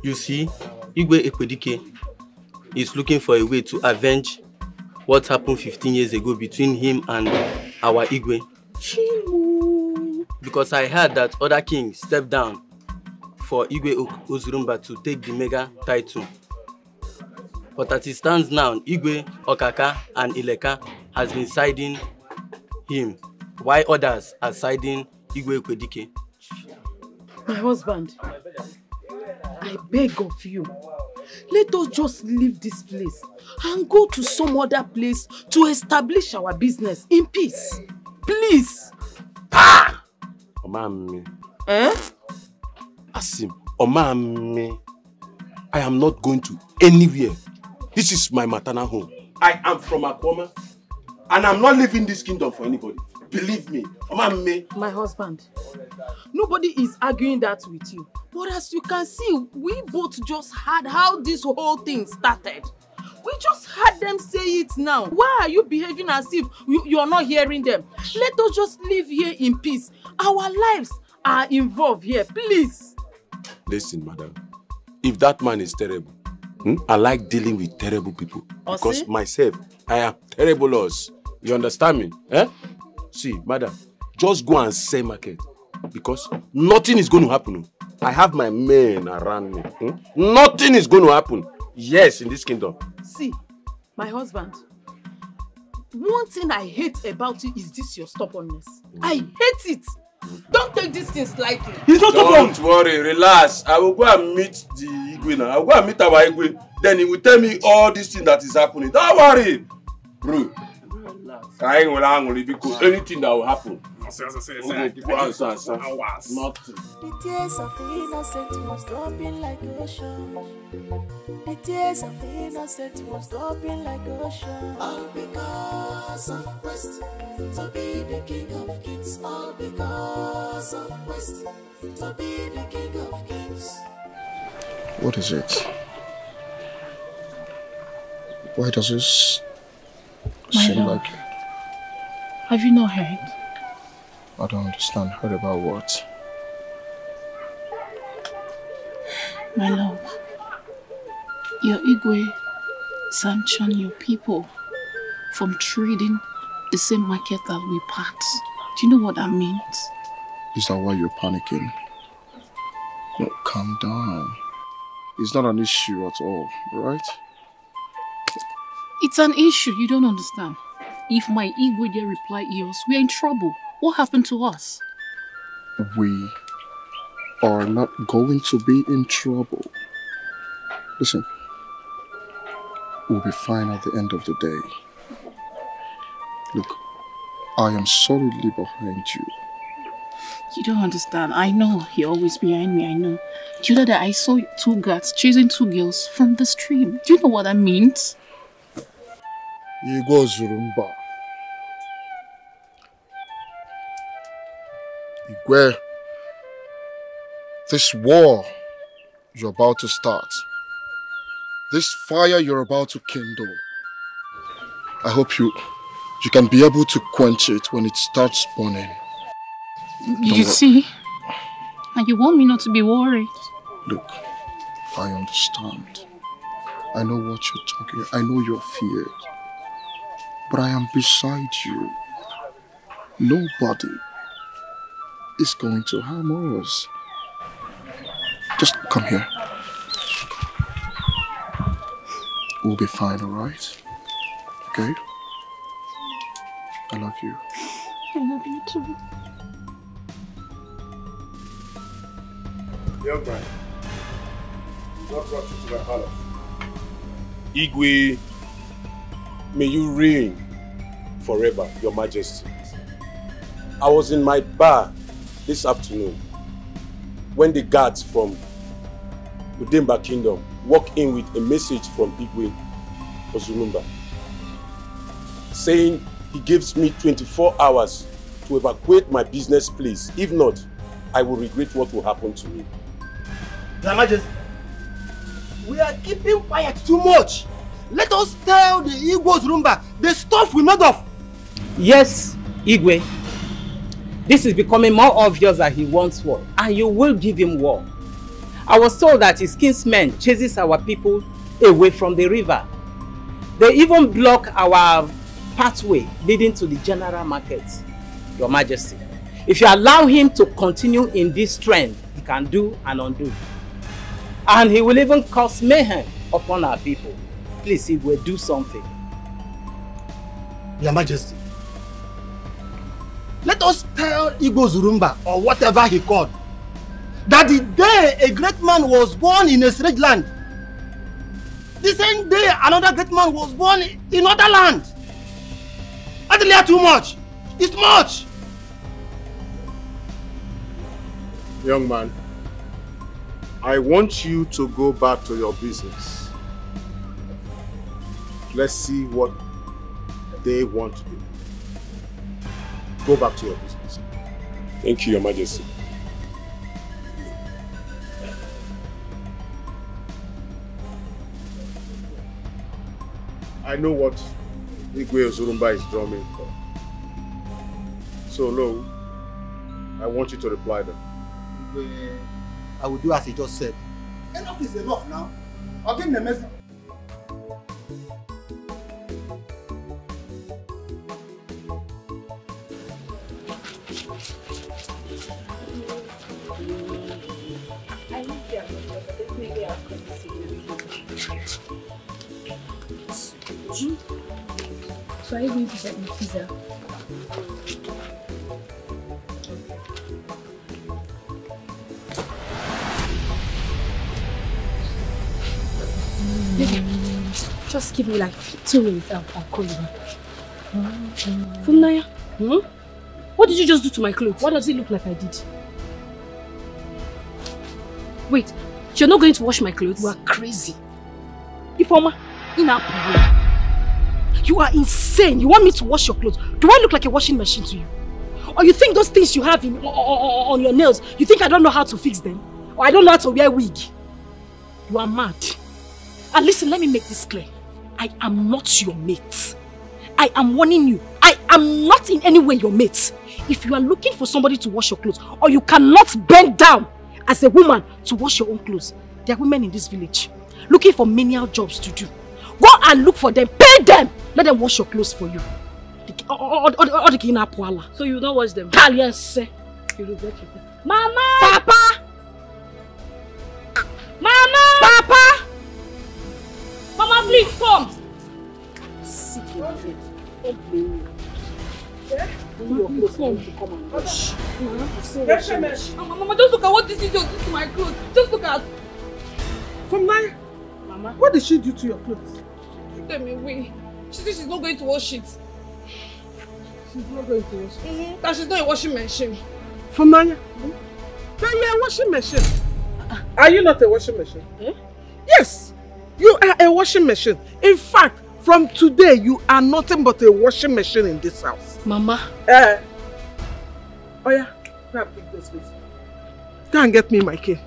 You see, Igwe Dikeh is looking for a way to avenge what happened 15 years ago between him and our Igwe. Because I heard that other kings stepped down for Igwe Uzurumba to take the mega title. But as it stands now, Igwe, Okaka and Ileka has been siding him, while others are siding Igwe Dikeh. My husband, I beg of you, let us just leave this place and go to some other place to establish our business in peace. Please. Ah! Omami. Eh? Asim, Omami. I am not going to anywhere. This is my maternal home. I am from Akoma, and I'm not leaving this kingdom for anybody. Believe me, Omami. My husband, nobody is arguing that with you. But as you can see, we both just heard how this whole thing started. We just heard them say it now. Why are you behaving as if you're not hearing them? Let us just live here in peace. Our lives are involved here, please. Listen, madam. If that man is terrible, I like dealing with terrible people. Because myself, I am terrible loss. You understand me? Eh? See, madam, just go and sell market. Because nothing is going to happen. I have my men around me. Nothing is going to happen. Yes, in this kingdom. See, my husband, one thing I hate about you is this your stubbornness. I hate it. Don't Don't take these things lightly. He's not Don't worry, relax. I will go and meet the Igwe now. I will go and meet our Igwe. Then he will tell me all these things that is happening. Don't worry. Bro. Crying will angry because anything that will happen. The tears of the innocent was dropping like ocean. The tears of the innocent was dropping like ocean. All because of quest to be the king of kings. All because of quest to be the king of kings. What is it? Why does this seem like... Have you not heard? I don't understand. Heard about what? My love, your Igwe sanctioned your people from trading the same market that we pass. Do you know what that means? Is that why you're panicking? No, calm down. It's not an issue at all, right? It's an issue, you don't understand. If my Igwe get reply yours, we are in trouble. What happened to us? We are not going to be in trouble. Listen, we'll be fine at the end of the day. Look, I am solidly behind you. You don't understand. I know you're always behind me, I know. Do you know that I saw 2 guards chasing 2 girls from the stream? Do you know what that means? Igwe Zurumba. Igwe, this war you're about to start, this fire you're about to kindle, I hope you can be able to quench it when it starts burning. You see? And you want me not to be worried? Look, I understand. I know what you're talking, I know you're feared. But I am beside you. Nobody is going to harm us. Just come here. We'll be fine, alright? Okay? I love you. I love you too. Young man, what brought you to my palace? Igwe, may you reign forever, Your Majesty. I was in my bar this afternoon when the guards from Udemba Kingdom walked in with a message from Igwe Ozurumba saying he gives me 24 hours to evacuate my business place. If not, I will regret what will happen to me. Your Majesty, we are keeping quiet too much. Let us tell the Igwe Ozurumba the stuff we made of. Yes, Igwe. This is becoming more obvious that he wants war, and you will give him war. I was told that his kinsmen chases our people away from the river. They even block our pathway leading to the general market, Your Majesty. If you allow him to continue in this trend, he can do and undo. And he will even cause mayhem upon our people. Please, Igwe, do something. Your Majesty, let us tell Igwe Ozurumba, or whatever he called, that the day a great man was born in a strange land, the same day another great man was born in other land. That's too much. It's much. Young man, I want you to go back to your business. Let's see what they want to do. Go back to your business. Thank you, Your Majesty. I know what Igwe Ozurumba is drumming for. So, Lo, I want you to reply them. I will do as he just said. Enough is enough now. I'll give him the message. So are you going to get me pizza? Baby, just give me like 2 minutes, I'll call you back. Funaya, what did you just do to my clothes? What does it look like I did? Wait, you're not going to wash my clothes? You are crazy. Ifeoma, you are insane. You want me to wash your clothes? Do I look like a washing machine to you? Or you think those things you have on your nails, you think I don't know how to fix them? Or I don't know how to wear a wig? You are mad. And listen, let me make this clear. I am not your mate. I am warning you. I am not in any way your mate. If you are looking for somebody to wash your clothes, or you cannot bend down as a woman to wash your own clothes, there are women in this village looking for menial jobs to do. Go and look for them, pay them, let them wash your clothes for you. So you don't wash them? Yes. You regret it. Mama! Papa! Mama! Papa! Mama, please come! Sick your head. Don't blame me. Mama, just look at what this is doing to my clothes. Just look at. From now, Mama, what did she do to your clothes? Take them away. She said she's not going to wash it. She's not going to wash it? That she's not a washing machine. From now, then you're a washing machine. Are you not a washing machine? Yes, you are a washing machine. In fact, from today, you are nothing but a washing machine in this house. Mama. Oh yeah, grab those please. Go and get me my cane.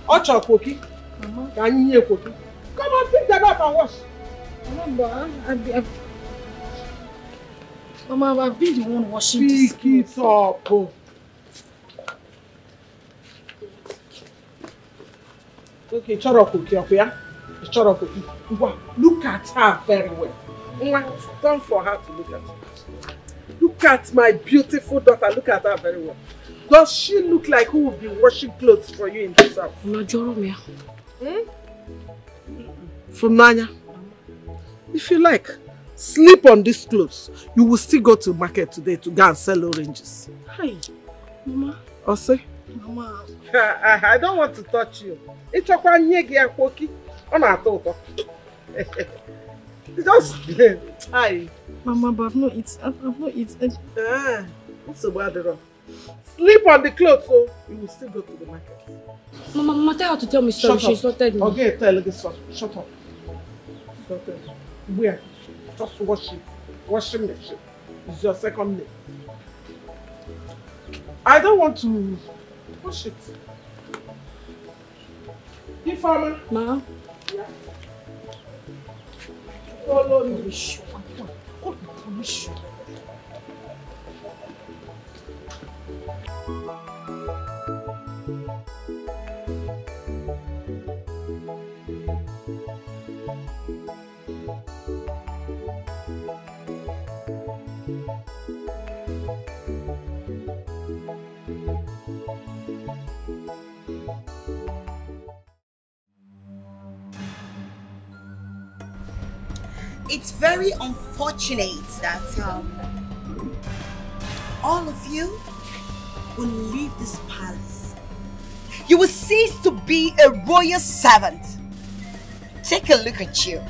Ocha Koki. Mama. Come on, pick them up and wash. Mama, I've been the one washing this. Pick it up. Okay, shut up, Koki, okay? Shut up, Koki. Look at her very well. Don't for her to look at her. Look at my beautiful daughter. Look at her very well. Does she look like who will be washing clothes for you in this house? From Nanya, if you like, sleep on these clothes. You will still go to market today to go and sell oranges. Hi, Mama. Ose? Mama. I don't want to touch you. It's a one year cookie. I'm not talking. Just hi. Mama, but I've not eaten. What's the matter? Sleep on the clothes so you will still go to the market. Mama, tell her to tell me sorry. She insulted me. Okay, tell her this one. Shut up. Where? Just wash it. Washing machine. It's your second name. I don't want to wash it. Ifeoma. Ma. Yeah. Follow me. It's very unfortunate that all of you will leave this palace. You will cease to be a royal servant. Take a look at you.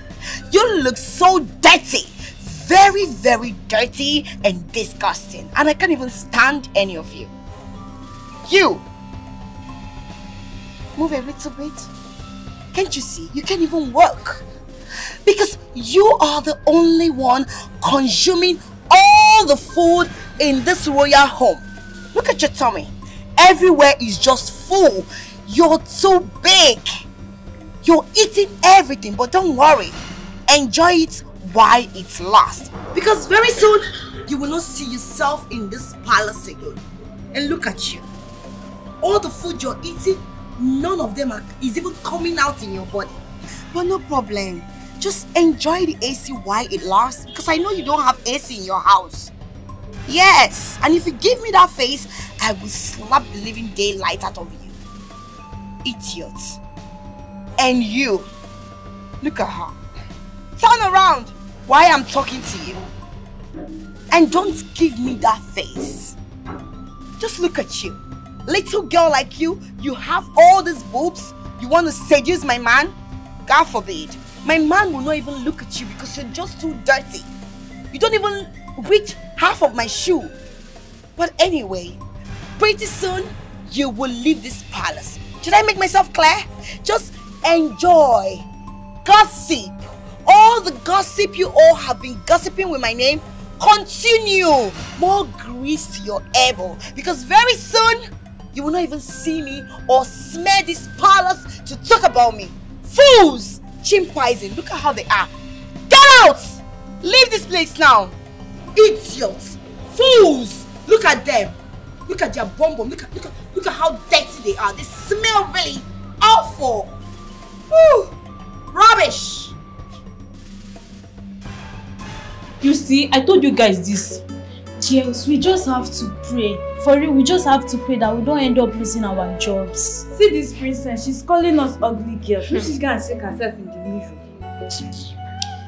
You look so dirty. Very, very dirty and disgusting. And I can't even stand any of you. You! Move a little bit. Can't you see? You can't even walk. Because you are the only one consuming all the food in this royal home. Look at your tummy. Everywhere is just full. You're too big. You're eating everything, but don't worry. Enjoy it while it lasts. Because very soon, you will not see yourself in this palace again. And look at you. All the food you're eating, none of them is even coming out in your body. But no problem. Just enjoy the AC while it lasts, because I know you don't have AC in your house. Yes, and if you give me that face, I will slap the living daylight out of you. Idiot. And you, look at her. Turn around while I'm talking to you. And don't give me that face. Just look at you. Little girl like you have all these boobs. You want to seduce my man? God forbid. My man will not even look at you because you're just too dirty. You don't even reach half of my shoe. But anyway, pretty soon, you will leave this palace. Should I make myself clear? Just enjoy. Gossip. All the gossip you all have been gossiping with my name, continue. More grease to your elbow. Because very soon, you will not even see me or smell this palace to talk about me. Fools! Chimpanzees, look at how they are. Get out! Leave this place now. Idiots! Fools! Look at them. Look at their bum bum. Look at how dirty they are. They smell really awful. Woo! Rubbish! You see, I told you guys this. James, we just have to pray. For real, we just have to pray that we don't end up losing our jobs. See this princess, she's calling us ugly girls. She's gonna shake herself in the mirror.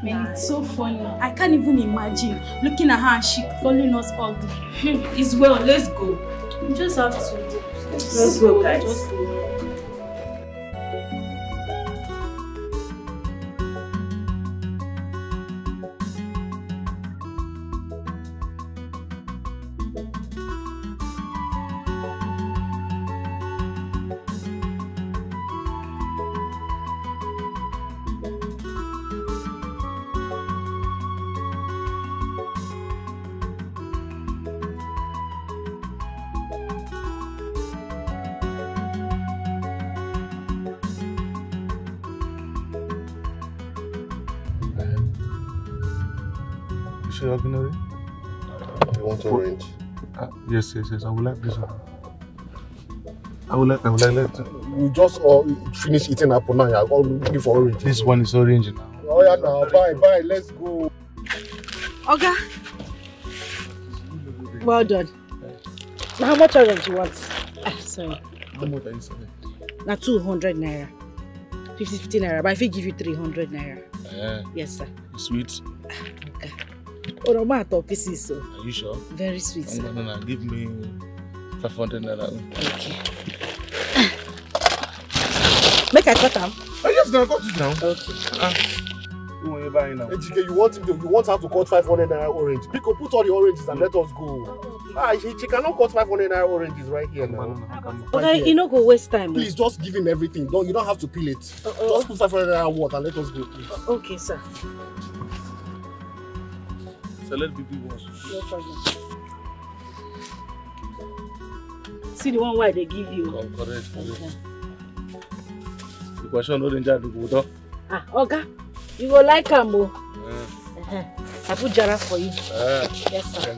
Man, it's so funny. I can't even imagine looking at her and she calling us ugly. It's well, let's go. We just have to go. Let's go, guys. Just go. Ordinary? You want orange? Yes. I would like this one. I would like You just finish eating apple now. You're all looking for orange. This one is orange now. Oh yeah, now bye. Let's go. Oga. Well done. Now how much orange you want? Sorry. How much are you selling? Now 200 naira. 50 naira. But if I give you 300 naira. Yes, sir. Sweet. Okay. Oroma at pieces, so. Are you sure? Very sweet, sir. No, give me 500 naira. Okay. Make I cut them. Oh yes, now cut it now. Okay. Who are you buying now? Ejike, you want her to cut 500 naira orange. Pico, put all the oranges and let us go. She cannot cut 500 naira oranges right here now. Okay, you know, go waste time. Please, just give him everything. You don't have to peel it. Just put 500 naira water and let us go, please. Okay, sir. Select people once. No problem. See the one why they give you. Correct. The question no danger to go. Okay. You will like them, I put jara for you. Yes, sir.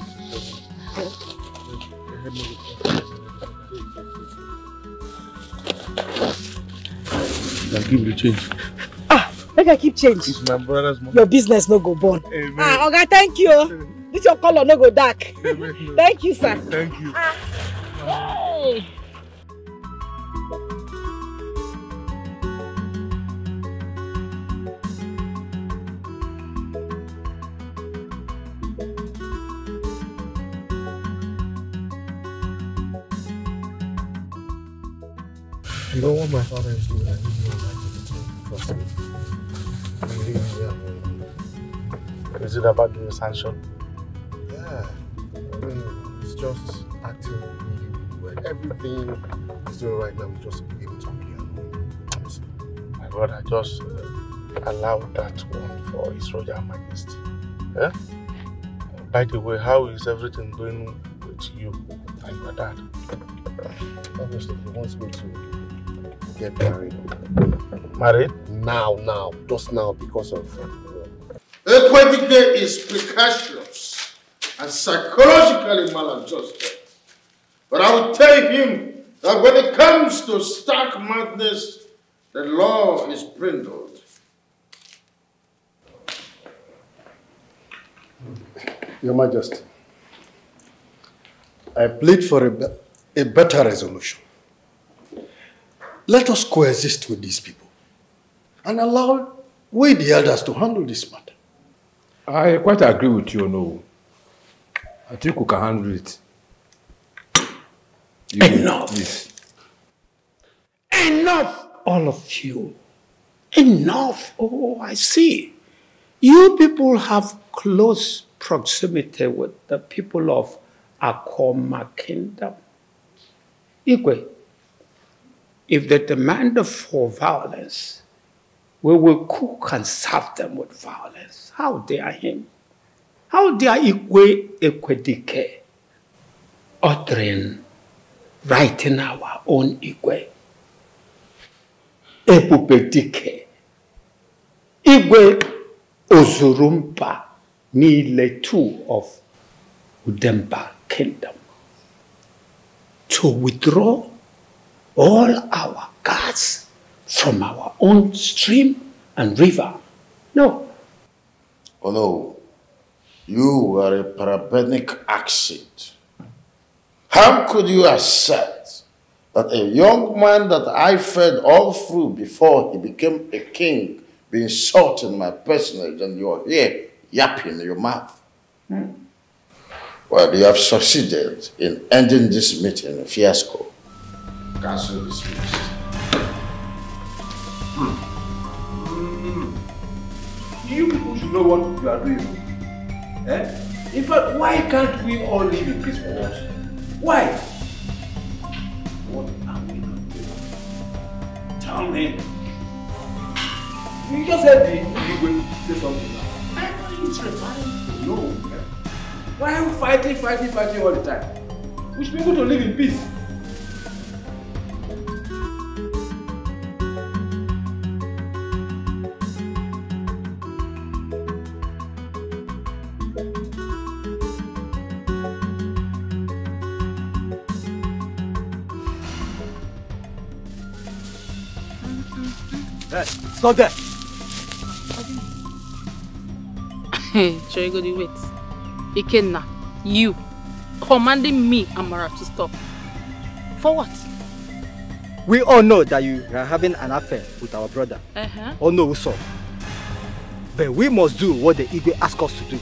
Now give the change. Make I keep change. It's my brother's money. Your business no go burn. Okay, thank you. This your color no go dark. Thank you, sir. Thank you. Hey. You know what my father is doing? I really don't like it. Trust me. Is it about the sanction? Yeah. I mean, it's just acting really well. Everything he's doing right now is just able to really annoy. Honestly. My brother, just allow that one for His Royal Majesty. Yeah? By the way, how is everything going with you and your dad? Obviously, he wants me to get married. Married? Now. Just now because of... Dikeh is precocious and psychologically maladjusted. But I will tell him that when it comes to stark madness, the law is brindled. Your Majesty, I plead for a better resolution. Let us coexist with these people and allow we the elders to handle this matter. I quite agree with you, no. I think we can handle it. Enough! Enough, all of you. Enough. Oh, I see. You people have close proximity with the people of Akoma Kingdom. Igwe, if they demand for violence, we will cook and serve them with violence. How dare him? How dare Igwe Dikeh uttering, writing our own Igwe? Ebube Dikeh, Igwe Ozurumba, Nile two of Udemba Kingdom, to withdraw all our guards from our own stream and river. No. Oh no, you are a parabenic accent. How could you accept that a young man that I fed all through before he became a king be insulting my personage and you're here yapping your mouth? Well, you have succeeded in ending this meeting in fiasco. Council dismissed. You people should know what you are doing. Eh? In fact, why can't we all live in peace for once? Why? What are we not doing? Tell me. You just said the way to say something now. Why are you trying to know? Why are we fighting all the time? We should be able to live in peace. Hey, stop there. Hey, Chorigodi, wait. Ikenna, you commanding me, Amara, to stop. For what? We all know that you are having an affair with our brother. Oh no, so. But we must do what the Igwe asked us to do.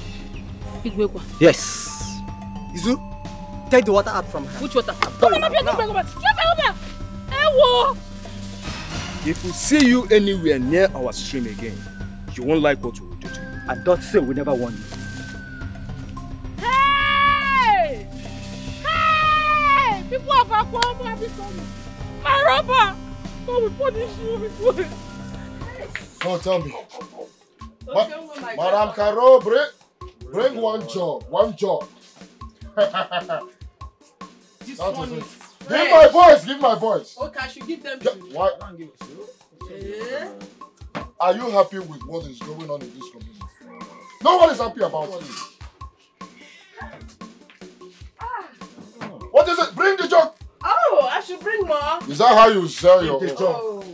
Igwe what? Yes. Izu, take the water out from her. Which water? Come on, If we see you anywhere near our stream again, you won't like what we will do to you. And don't say we never warn you. Hey! Hey! People of Akoma have become my robber! God will punish you. Oh, tell me. Madam Caro, bring one job. One job. This one is Give my voice. Okay, I should give them to you. Why? Are you happy with what is going on in this community? No one is happy about it. What is it? Bring the jug. Oh, I should bring more. Is that how you sell your jug?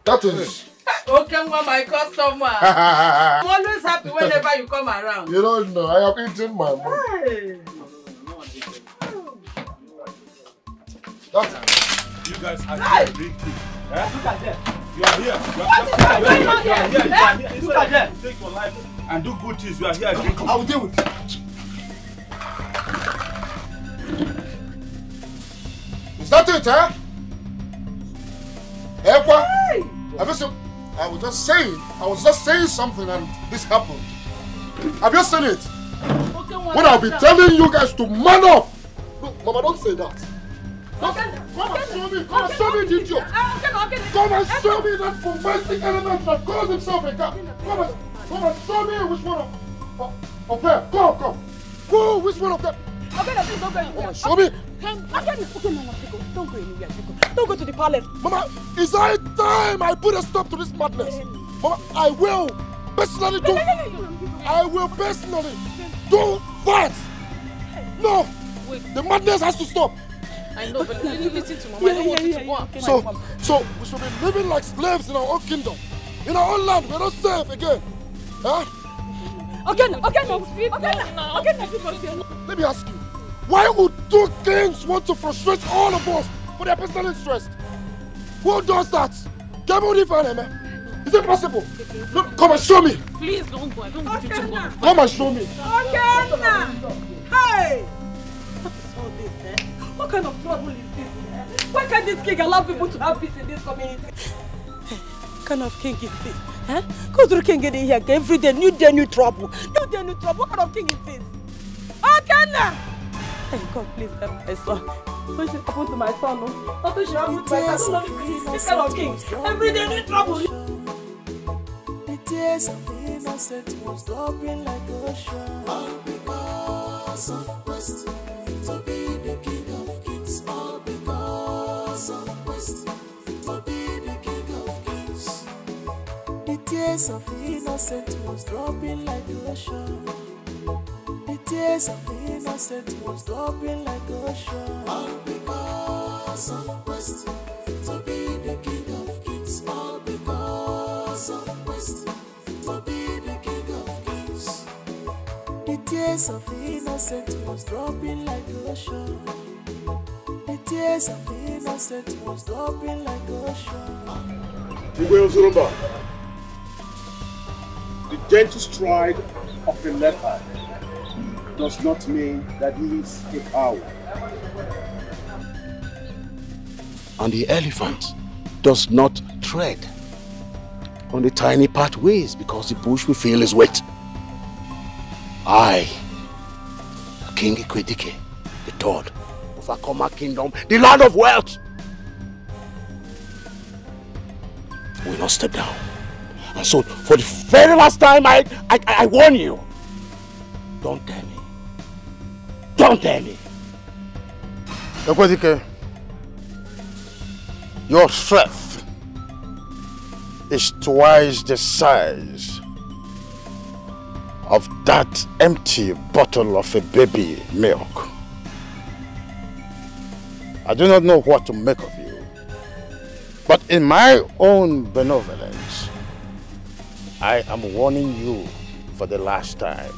That is. Okay, my customer. I'm always happy whenever you come around. You don't know. I have eaten my money. Hey. You guys are here. Look at them. You are here. You are here. Look at them. Take your life and do good things. You are here. I will deal with it. Is that it, eh? Hey! Have you seen? I was just saying something and this happened. Have you seen it? When I'll be telling you guys to man up. No, Mama, don't say that. Come and show me the idiot. Come and show me that romantic element that calls himself a guy. Come and show me which one of them. Come. Go, which one of them? Come and show me. Don't go anywhere. Don't go to the palace. Mama, is that time I put a stop to this madness? Mama, I will personally do that. No, the madness has to stop. I know, but listen to Mama. I don't want you to go and kill my mom. So we should be living like slaves in our own kingdom. In our own land, we're not safe again. Huh? Let me ask you, why would two kings want to frustrate all of us for their personal interest? Who does that? Is it possible? Look, come and show me. Please don't go. I don't want you to go. Come and show me. Hey! What is all this, eh? What kind of trouble is this? Why can't this king allow people to have peace in this community? What kind of king is this? Huh? Go to the king in here every day, new trouble. New day, new trouble. What kind of king is this? Oh, Kenna! Hey, God, please help my son. What should happen to my son? What should happen to my son? This kind of king. Every day, new trouble. The tears of innocence was dropping like ocean. All because of quest to be the king of kings. All because of quest to be the king of kings. The tears of innocence was dropping like ocean. The tears of innocence was dropping like ocean. All because of quest to be the king of kings. All because of quest to be the king of kings. The tears of innocence was dropping like ocean. The tears of innocence was dropping like ocean. The gentle stride of a leopard does not mean that he is a coward. And the elephant does not tread on the tiny pathways because the bush will feel his weight. I, King Dikeh, the third of Akoma Kingdom, the land of wealth, will not step down. And so, for the very last time, I warn you, don't tell me. Don't tell me. Dikeh, your strength is twice the size of that empty bottle of a baby milk. I do not know what to make of you, but in my own benevolence, I am warning you for the last time.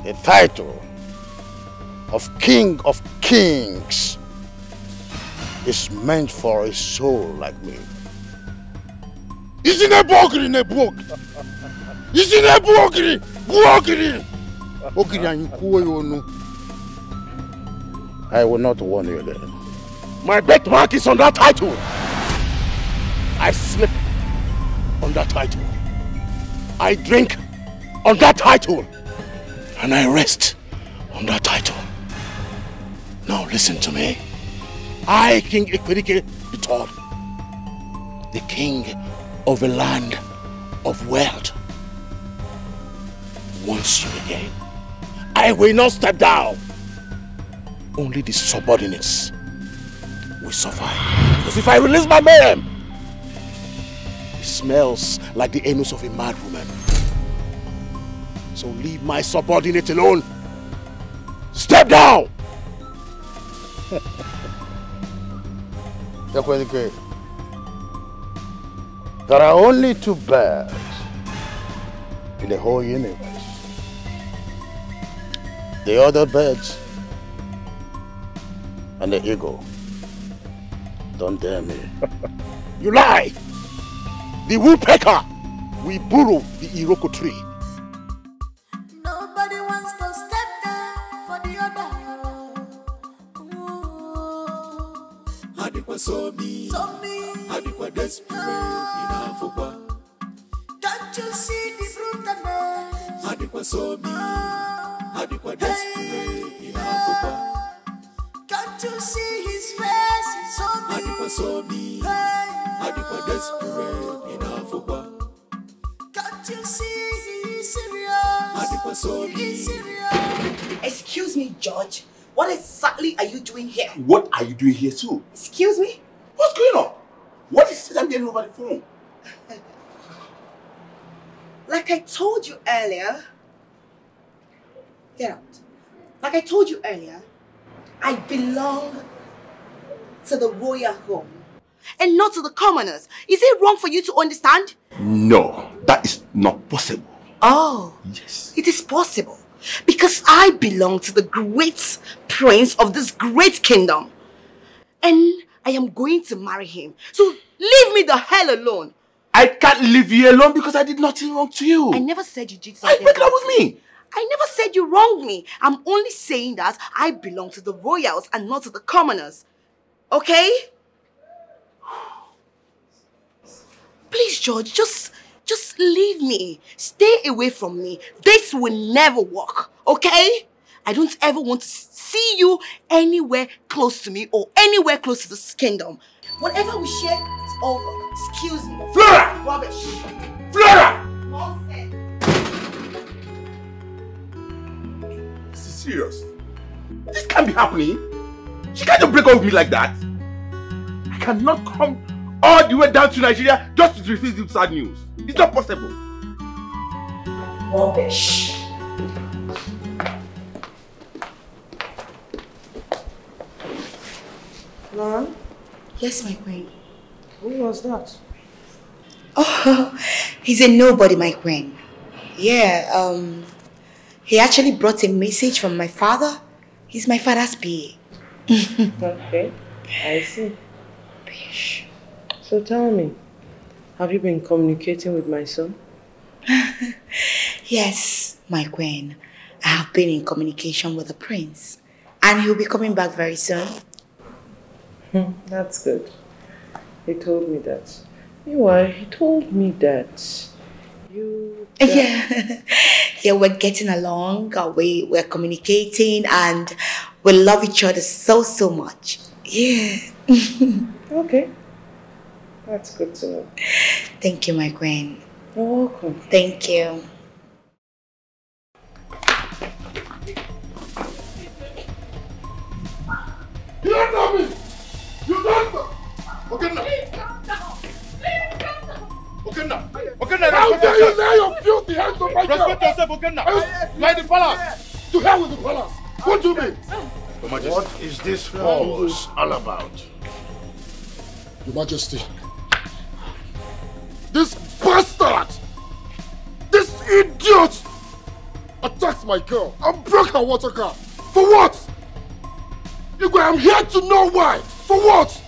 The title of King of Kings is meant for a soul like me. Isn't it Bogri ne Bog? Isn't it Bogri? Bogri! I will not warn you again. My birthmark is on that title. I sleep on that title. I drink on that title. And I rest on that title. Now listen to me. I, King Dikeh III, the king of a land of wealth, wants you again. I will not step down. Only the subordinates will suffer. Because if I release my man, it smells like the anus of a mad woman. So leave my subordinate alone. Step down! Dikeh, there are only two birds in the whole universe. The other birds and the eagle. Don't dare me. You lie! The woodpecker will burrow the Iroko tree. Nobody wants to step down for the other. Adikwa somi, adikwa desperate in Africa. Can't you see the brutalness? Adikwa somi, adikwa desperate in Africa. Can't you see his face? It's adikwa somi, adikwa desperate in Africa. Can't you see he's serious? Adikwa somi, he's serious. Excuse me, George. What exactly are you doing here? What are you doing here too? Excuse me? What's going on? What is it I'm getting over the phone? Like I told you earlier, get out. Like I told you earlier, I belong to the royal home and not to the commoners. Is it wrong for you to understand? No, that is not possible. Oh, yes. It is possible. Because I belong to the great prince of this great kingdom. And I am going to marry him. So leave me the hell alone. I can't leave you alone because I did nothing wrong to you. I never said you did something. Break it up with me. I never said you wronged me. I'm only saying that I belong to the royals and not to the commoners. Okay? Please, George, just leave me. Stay away from me. This will never work, okay? I don't ever want to see you anywhere close to me or anywhere close to this kingdom. Whatever we share, it's over. Excuse me. Flora! Rubbish. Flora! Nonsense. This is serious. This can't be happening. She can't just break up with me like that. I cannot come all the way down to Nigeria just to refuse this sad news. It's not possible. Rubbish. Mom? Yes, my queen. Who was that? Oh, he's a nobody, my queen. Yeah, he actually brought a message from my father. He's my father's PA. Okay, I see. So tell me, have you been communicating with my son? Yes, my queen. I have been in communication with the prince. And he'll be coming back very soon. That's good. He told me that. Meanwhile, he told me that you... Yeah, we're getting along. We're communicating and we love each other so much. Yeah. Okay. That's good to know. Thank you, my queen. You're welcome. Thank you. You don't know me! You don't know! Okay, now. Okay, now. Okay, now. How dare you lay your filthy hands on my girl? Respect yourself, okay, now. Like the palace. To hell with the palace. What do you mean? Your Majesty. What is this force all about? Your Majesty. This bastard! This idiot! Attacked my girl and broke her water car. For what? Igwe, I'm here to know why. For what?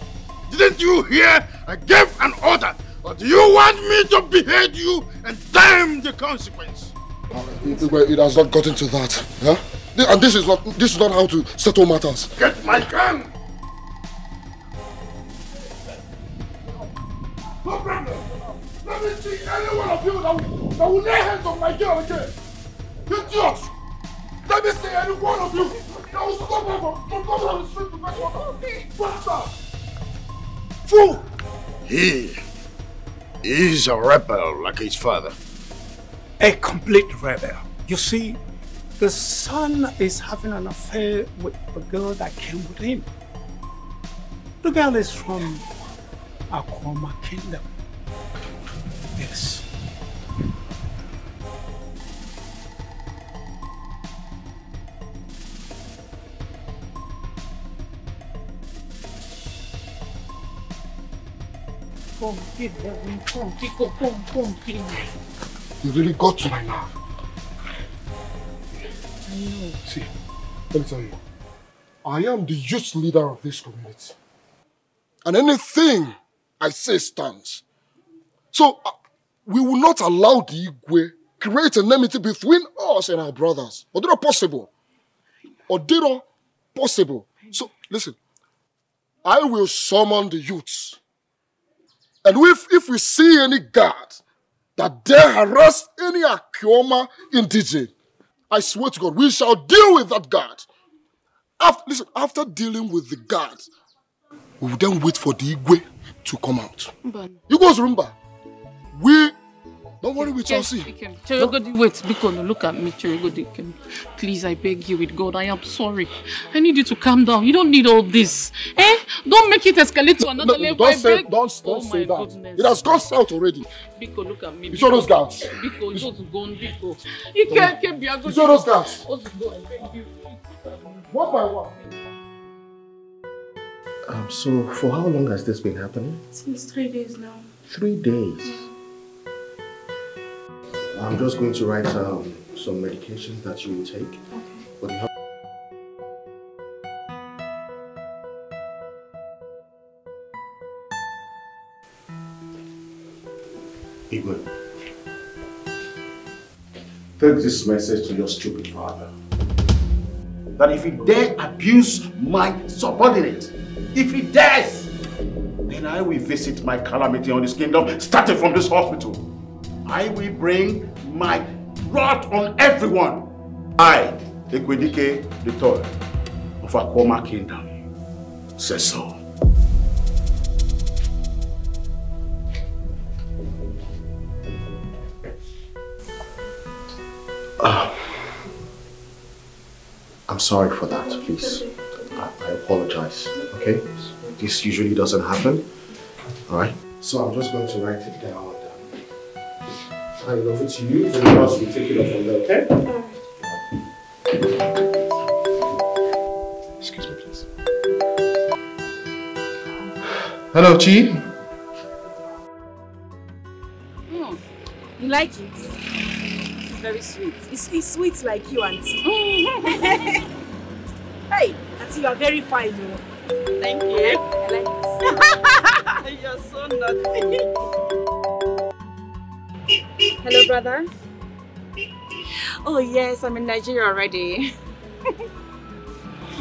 Didn't you hear? I gave an order. Or do you want me to behead you and damn the consequence? Igwe, it has not gotten to that. Huh? And this is not how to settle matters. Get my gun! No problem. Let me see any one of you that will lay hands on my girl again. Idiot! Let me see any one of you that will stop her from coming on the street to fetch water. Bastard! Fool! He is a rebel like his father. A complete rebel. You see, the son is having an affair with the girl that came with him. The girl is from Akoma Kingdom. Yes. Come, give them, come, come, please. You really got to my nerve. I know. See, let me tell you. I am the youth leader of this community. And anything I say stands. So, we will not allow the Igwe create enmity between us and our brothers. Or not possible. Or not possible. So, listen. I will summon the youths. And if we see any guard that dare harass any Akioma indigene, I swear to God, we shall deal with that guard. After dealing with the guard, we will then wait for the Igwe to come out. You guys remember? Don't worry, we shall see. Chirigodi, wait, Bikono, look at me, Chirigodi. Please, I beg you with God, I am sorry. I need you to calm down. You don't need all this. Eh? Don't make it escalate to another level. Don't say that. Goodness. It has gone south already. Biko, look at me. You saw those guards? Biko, you just gone, Biko. You saw those guards? Beg you. One by one. So, for how long has this been happening? Since 3 days now. 3 days? I'm just going to write some medications that you will take. Okay. But you have Igwe, take this message to your stupid father. That if he dare abuse my subordinate, if he dares, and I will visit my calamity on this kingdom, starting from this hospital. I will bring my wrath on everyone. I, Dikeh the third of Akoma Kingdom, says so. I'm sorry for that, please. I apologize, okay? This usually doesn't happen, alright? So I'm just going to write it down. I love it to you, then the rest will take it up from there, okay? Excuse me, please. Hello, Chi. You like it? It's very sweet. It's sweet like you, Auntie. Hey, Auntie, you are very fine, you know. Thank you. I like this. You're so naughty. Hello, brother. Oh yes, I'm in Nigeria already.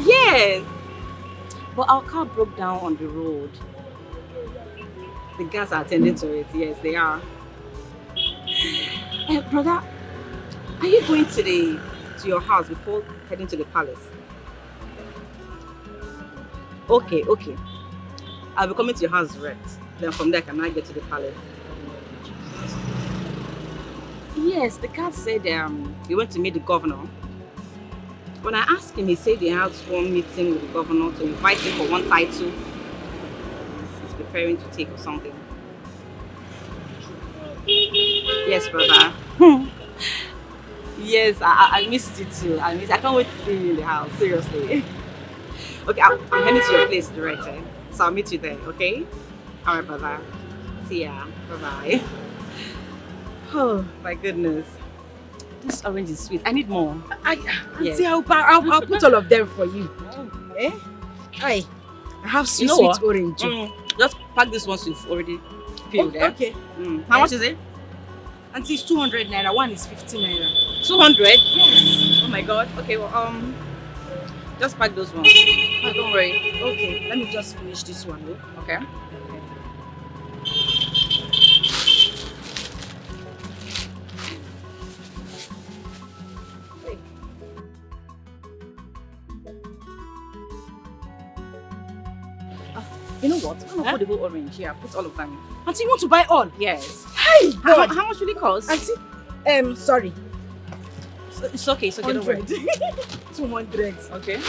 Yes. But our car broke down on the road. The guys are attending to it. Yes, they are. Brother, are you going to your house before heading to the palace? Okay. I'll be coming to your house direct. Then from there, can I get to the palace? Yes, the guy said he went to meet the governor. When I asked him, he said they had one meeting with the governor to invite him for one title he's preparing to take or something. Yes, brother. Yes, I missed you too. I can't wait to see you in the house, seriously. Okay, I'm heading to your place direct, so I'll meet you there, okay? Alright, brother. See ya. Bye-bye. Oh, my goodness. This orange is sweet. I need more. Auntie, I'll put all of them for you. Eh? I have sweet orange. Just pack this one you've already filled. Okay. How much is it? Auntie, it's 200 naira. One is 50 naira. 200? Yes. Oh my god. Okay, well, just pack those ones. Oh, don't worry. Okay, let me just finish this one. Okay. You know what? I'm gonna put the whole orange here. Put all of them. Auntie, you want to buy all? Yes. Hey! How much will it cost? Auntie, sorry. It's okay, don't worry. 200. Okay.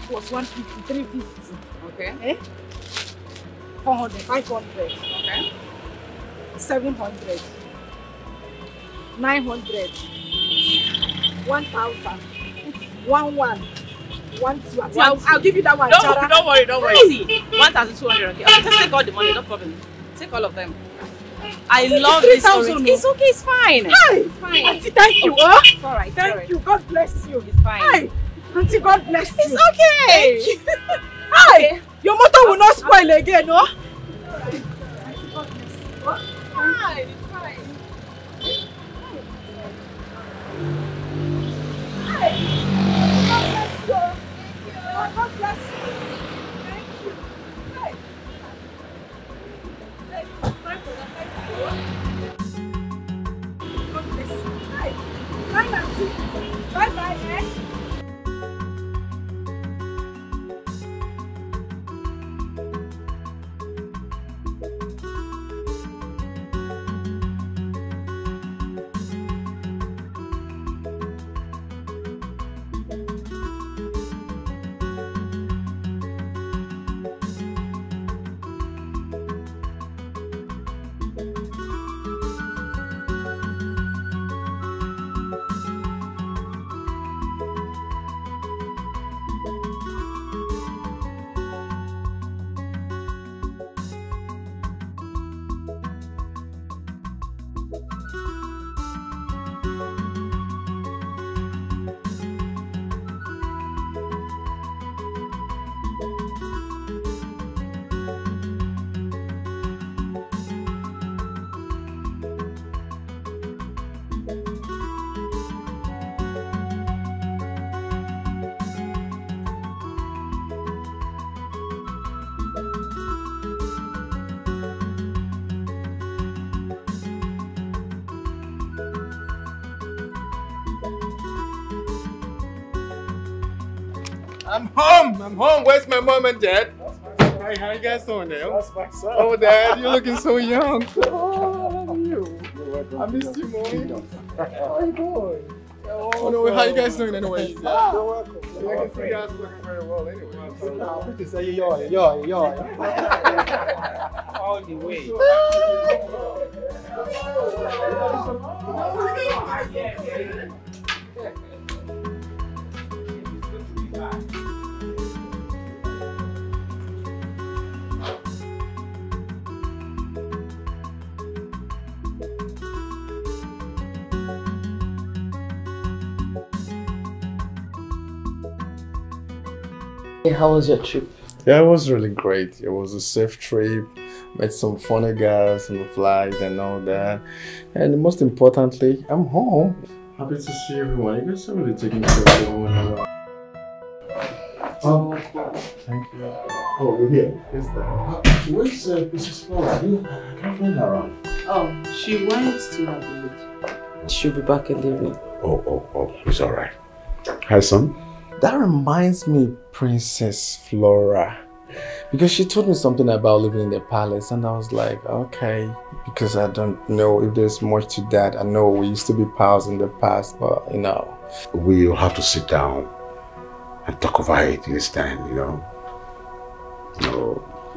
Plus 150, 350. Okay. Eh? 400, 500. Okay. 700. 900. 1,000. 1,200. I'll give you that one. Don't worry. See, 1,200. Okay, just take all the money, no problem. Take all of them. I love this orange. It's okay, it's fine. Hi. It's fine. Auntie, thank you. It's alright. Thank you. God bless you. It's fine. Hi. Auntie, God bless you. It's okay. Thank you. Hi. Okay. Your motor will not spoil again, no? Auntie, God bless you. Hi. It's fine. Hi. God bless you. Thank you. Hi. God bless you. Hi. Bye, Auntie. Bye-bye, eh? I'm home. I'm home. Where's my mom and dad? Hi, how you guys doing there? That's my son. Oh, Dad, you're looking so young. Oh, I love you. I missed you, Mommy. How are you doing? Oh, no, how you guys doing anyway? You're welcome. I can see you guys looking very well anyway. Good to say you. All the way. How was your trip? Yeah, it was really great. It was a safe trip. Met some funny guys on the flight and all that. And most importantly, I'm home. Happy to see everyone. You guys are really taking care of everyone around. Oh, thank you. Oh, you're here? Yes, there. Where's Mrs. Flora? I can't find her around. Oh, she went to her village. She'll be back in the evening. Oh, it's alright. Hi, son. That reminds me, Princess Flora. Because she told me something about living in the palace and I was like, okay, because I don't know if there's much to that. I know we used to be pals in the past, but you know. We'll have to sit down and talk about it this time, you know.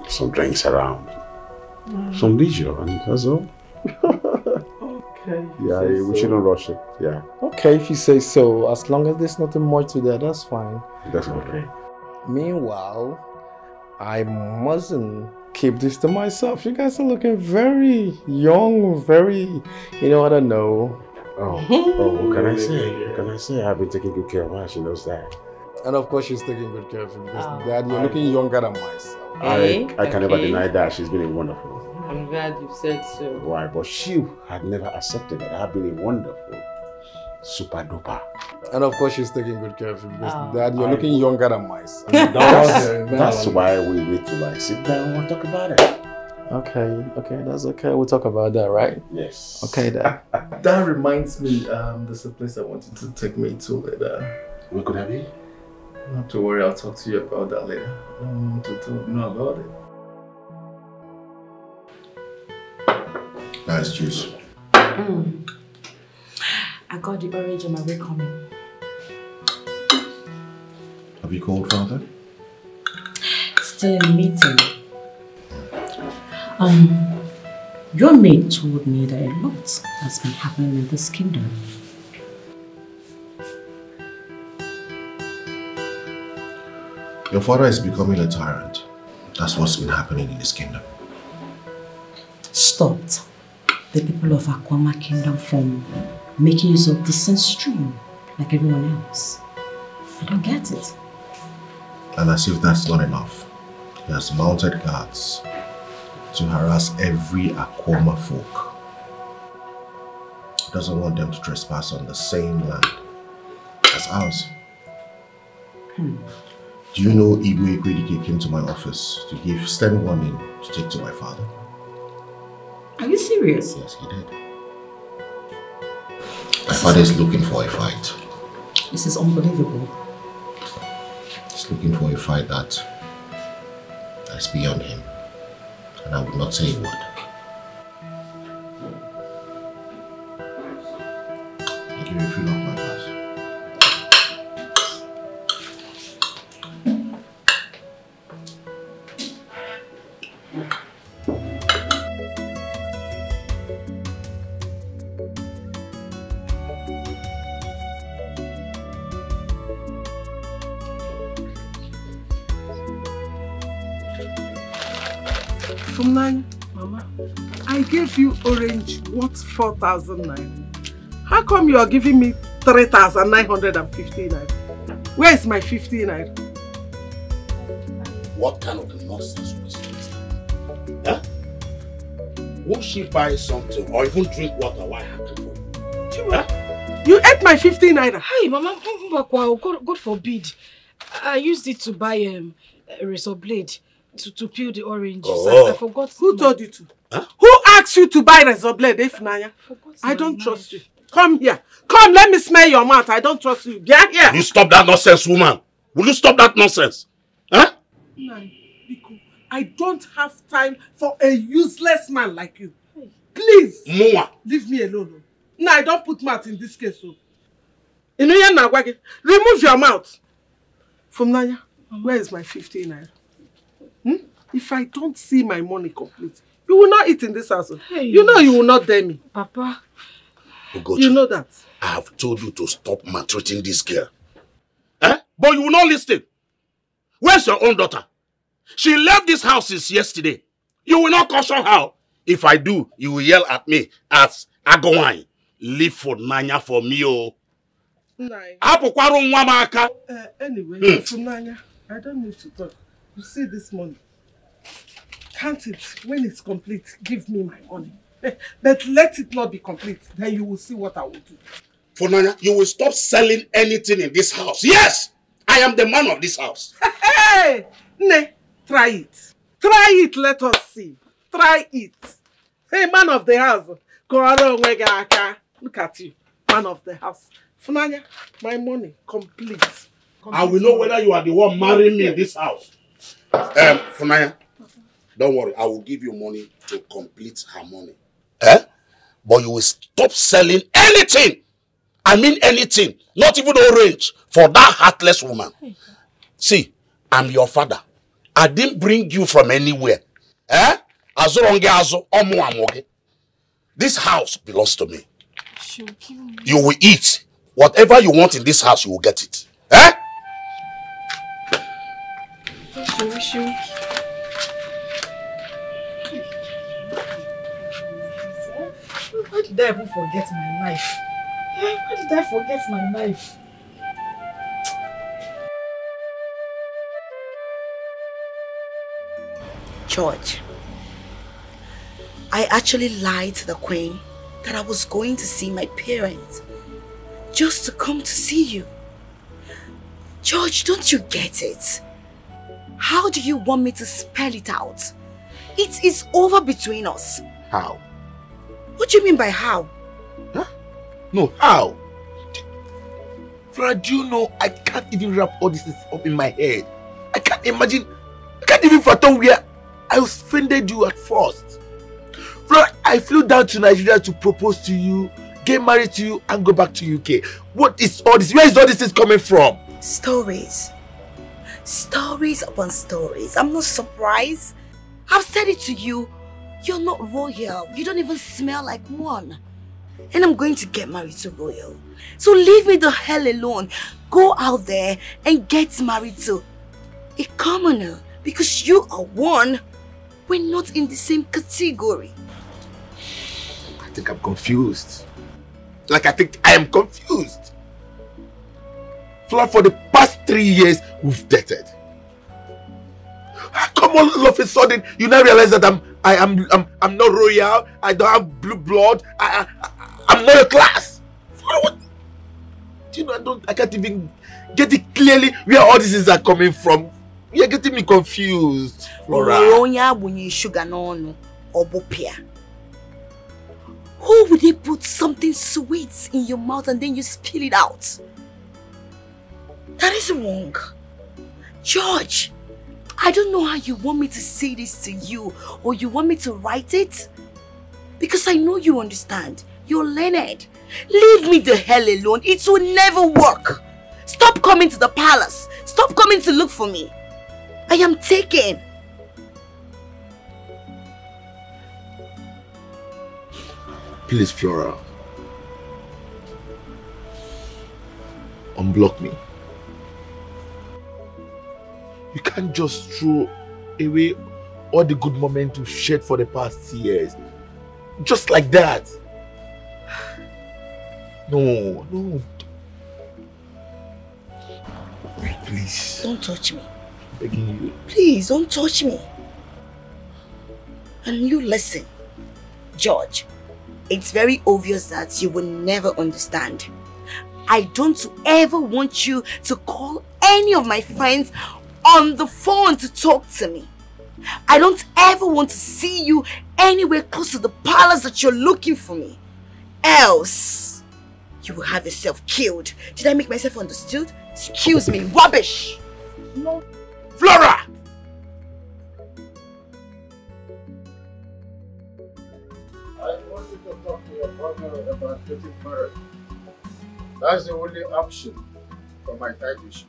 Some drinks around. Some leisure, and that's all. Okay. Yeah, we shouldn't rush it. Yeah. Okay, if you say so. As long as there's nothing more to that, that's fine. That's okay. Meanwhile, I mustn't keep this to myself. You guys are looking very young, very, I don't know. Oh, what can I say? What can I say? I've been taking good care of her. She knows that. And of course, she's taking good care of you because Dad, you're looking younger than myself. I can never deny that. She's been wonderful. I'm glad you said so. Why? But she had never accepted that. I've been wonderful. Super duper. And of course, she's taking good care of you because Dad, you're looking younger than myself. That's why we need to sit down and talk about it. Okay, that's okay. We'll talk about that, right? Yes. Okay, Dad. That reminds me, there's a place I wanted to take me to later. Where could that be? Not to worry, I'll talk to you about that later. I don't want to know about it. Nice juice. I got the orange on my way coming. Have you called father? Still in the meeting. Your maid told me that a lot has been happening in this kingdom. Your father is becoming a tyrant. That's what's been happening in this kingdom. Stopped the people of Akwama Kingdom from making use of the same stream like everyone else. I don't get it. And as if that's not enough, he has mounted guards to harass every Akwama folk. He doesn't want them to trespass on the same land as ours. Do you know Dikeh came to my office to give stern warning to take to my father? Are you serious? Yes, he did. My father is looking for a fight. This is unbelievable. He's looking for a fight that's beyond him. And I will not say a word. Thank you if you love my glass. From 9, Mama, I gave you orange worth 4,000 naira. How come you are giving me 3,950 naira? Where is my 50 naira? What kind of nonsense was this? Huh? Won't she buy something or even drink water? Why happen for you? Huh? You ate my 50 naira. Hey, Mama, God forbid. I used it to buy a razor blade to peel the oranges. I forgot. Who told you to? Huh? Who asked you to buy razor blade, Naya? I don't trust you. Come here. Come, let me smell your mouth. I don't trust you. Get here. You stop that nonsense, woman. Will you stop that nonsense? Huh? Nai, Biko, I don't have time for a useless man like you. Please, Mua. Leave me alone. Nai, don't put mouth in this case. Remove your mouth. From Naya, where is my 15 naira? If I don't see my money complete, you will not eat in this house. Hey. You know you will not dare me. Papa. Ugochi, you know that. I have told you to stop maltreating this girl. Eh? But you will not listen. Where's your own daughter? She left this house since yesterday. You will not caution her. If I do, you will yell at me as Agowai. Leave for Nanya for me, oh. Anyway, for Nanya, I don't need to talk. You see this money. Count it. When it's complete, give me my money. But let it not be complete. Then you will see what I will do. For Nanya, you will stop selling anything in this house. Yes! I am the man of this house. Hey! Ne, try it. Try it, let us see. Try it. Hey, man of the house. Look at you. Man of the house. Funanya, my money, complete. I will know whether you are the one marrying me in this house. Funanya, don't worry. I will give you money to complete her money. But you will stop selling anything. I mean anything. Not even orange for that heartless woman. See, I'm your father. I didn't bring you from anywhere. This house belongs to me. You will eat. Whatever you want in this house, you will get it. Why did I ever forget my knife? Why did I forget my knife? George, I actually lied to the Queen that I was going to see my parents just to come to see you. George, don't you get it? How do you want me to spell it out? It is over between us. How? What do you mean by how? Huh? No, how? Flora, do you know I can't even wrap all this up in my head? I can't imagine, I can't even fathom where I offended you at first. Flora, I flew down to Nigeria to propose to you, get married to you, and go back to UK. What is all this? Where is all this coming from? Stories. Stories upon stories. I'm not surprised. I've said it to you. You're not royal. You don't even smell like one. And I'm going to get married to royal. So leave me the hell alone. Go out there and get married to a commoner. Because you are one. We're not in the same category. I think I'm confused. I think I am confused. Flora, for the past 3 years, we've dated. Come on, all of a sudden, you now realize that I'm not royal. I don't have blue blood. I'm not a class. Flora, what? Do you know, I can't even get it clearly where all these are coming from. You're getting me confused, Flora. Who would they put something sweet in your mouth and then you spill it out? That is wrong. George, I don't know how you want me to say this to you, or you want me to write it. Because I know you understand. You're learned. Leave me the hell alone. It will never work. Stop coming to the palace. Stop coming to look for me. I am taken. Please, Flora. Unblock me. You can't just throw away all the good moments we've shared for the past years. Just like that. No. Please. Don't touch me. I'm begging you. Please, don't touch me. And you listen, George. It's very obvious that you will never understand. I don't ever want you to call any of my friends on the phone to talk to me. I don't ever want to see you anywhere close to the palace that you're looking for me. Else, you will have yourself killed. Did I make myself understood? Excuse me, rubbish! No. Flora! I want you to talk to your brother about getting married. That's the only option for my tight issue.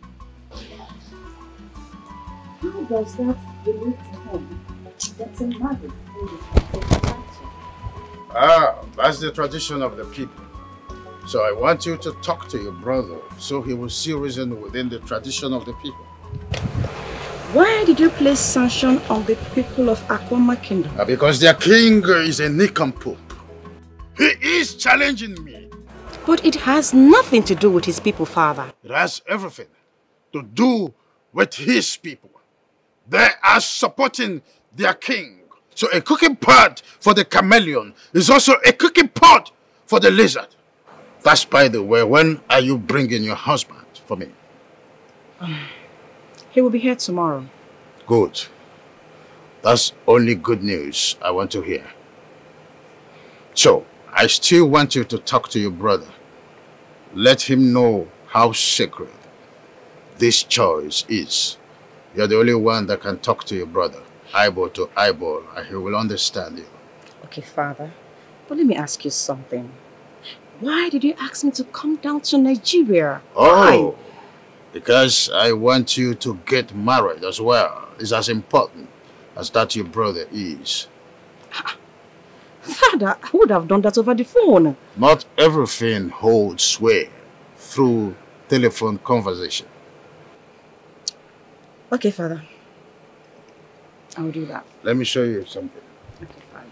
How does that relate to him? Getting married? That's the tradition of the people. So I want you to talk to your brother so he will see reason within the tradition of the people. Why did you place sanction on the people of Akoma Kingdom? Because their king is a nincompoop. He is challenging me. But it has nothing to do with his people, father. It has everything to do with his people. They are supporting their king. So a cooking pot for the chameleon is also a cooking pot for the lizard. That's by the way, when are you bringing your husband for me? He will be here tomorrow. Good. That's only good news I want to hear. So, I still want you to talk to your brother. Let him know how sacred this choice is. You're the only one that can talk to your brother, eyeball to eyeball, and he will understand you. Okay, father. But let me ask you something. Why did you ask me to come down to Nigeria? Oh, why? Because I want you to get married as well. It's as important as that your brother is. Father, I would have done that over the phone. Not everything holds sway through telephone conversation. Okay, father. I will do that. Let me show you something. Okay, fine.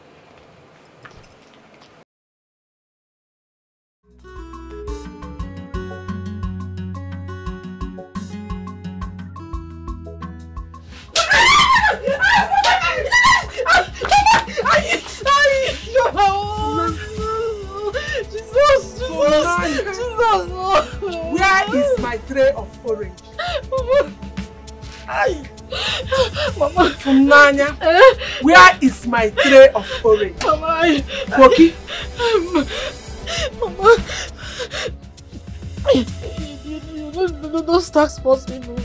Where is my tray of orange? Mama. Funanya, where is my tray of orange? Mama. Koki? Mama. Those tax force people.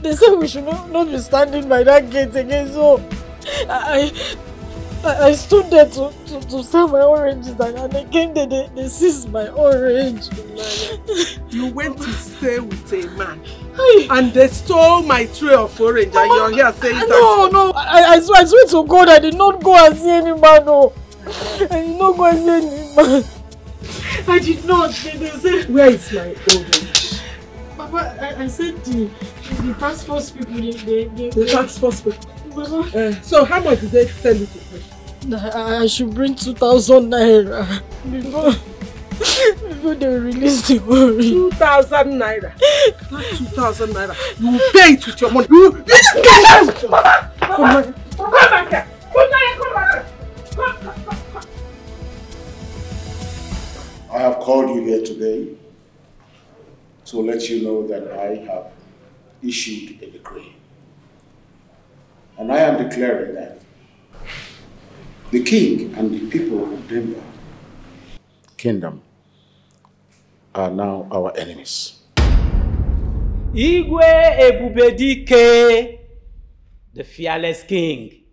They said we should not be standing by that gate again, so I stood there to sell my oranges, and they came there, they seized my orange. You went to stay with a man and they stole my tray of orange, and you're here saying that? No, I swear to God, I did not go and see any man, no. I did not go and see any man. I did not. They said, where is my orange? Papa, I said the tax force people, the tax force people. So how much did they tell you to pay? I should bring 2,000 naira before they release the orange. 2,000 naira. Not 2,000 naira. You will pay it with your money. You will pay it with your money. Come back here. Come back here. I have called you here today to let you know that I have issued a decree. And I am declaring that the king and the people of Neva kingdom are now our enemies. Igwe Ebube Dikeh, the fearless king,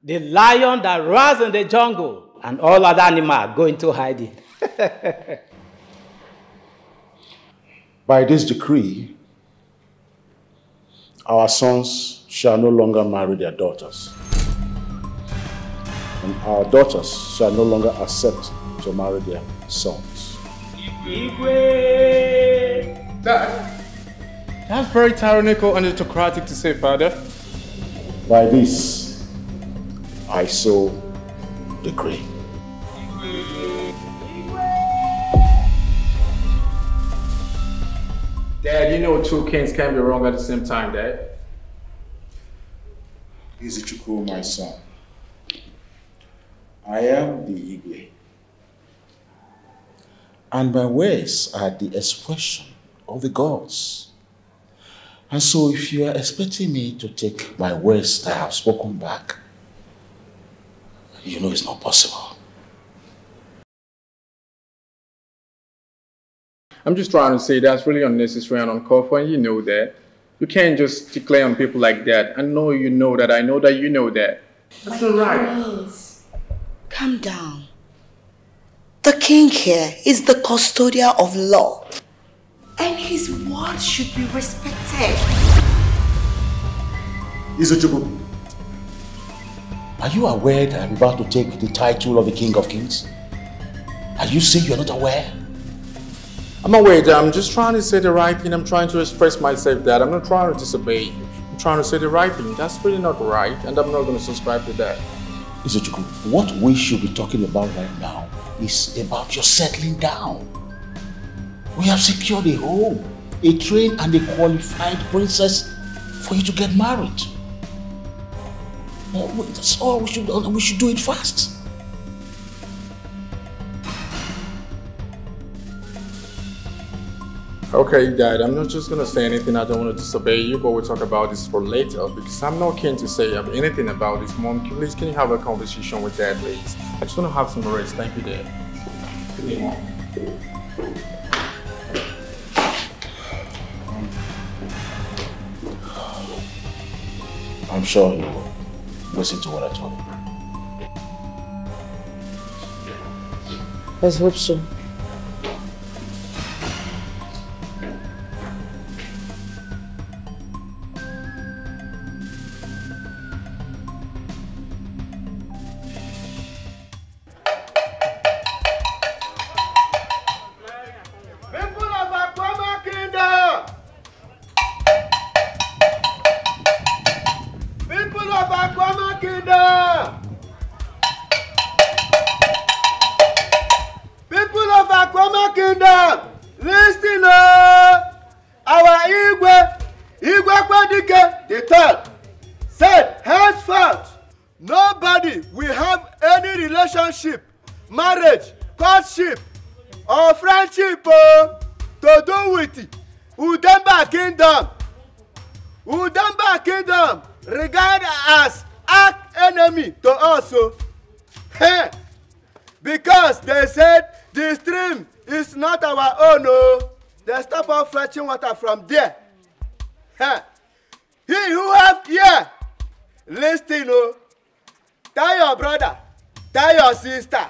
the lion that roars in the jungle, and all other animals go into hiding. By this decree, our sons shall no longer marry their daughters, and our daughters shall no longer accept to marry their sons. Igwe! That's very tyrannical and autocratic to say, Father. By this, I so decree. Dad, you know two kings can't be wrong at the same time, Dad. Izuchukwu, my son. I am the Igwe. And my words are the expression of the gods. And so if you are expecting me to take my words that I have spoken back, you know it's not possible. I'm just trying to say that's really unnecessary and uncalled for, and you know that. You can't just declare on people like that. I know you know that. I know that you know that. That's not right. Please, calm down. The king here is the custodian of law, and his word should be respected. Izuchukwu, are you aware that I'm about to take the title of the King of Kings? Are you saying you're not aware? I'm aware that I'm just trying to say the right thing. I'm trying to express myself that I'm not trying to disobey you. I'm trying to say the right thing. That's really not right, and I'm not going to subscribe to that. Izuchukwu, what we should be talking about right now is about your settling down. We have secured a home, a trained and a qualified princess for you to get married. That's all we should do. We should do it fast. Okay, Dad, I'm not just gonna say anything. I don't want to disobey you, but we'll talk about this for later because I'm not keen to say anything about this. Mom, please, can you have a conversation with Dad, please? I just want to have some rest. Thank you, Dad. Good day, Mom. I'm sure he will listen to what I told him. Let's hope so. Dikeh the third said henceforth nobody will have any relationship, marriage, courtship or friendship to do with Udemba Kingdom. Udemba Kingdom regarded as arch enemy to us. Because they said the stream is not our own. They stop us fetching water from there. He who have ear, listen. Tell your brother, tell your sister.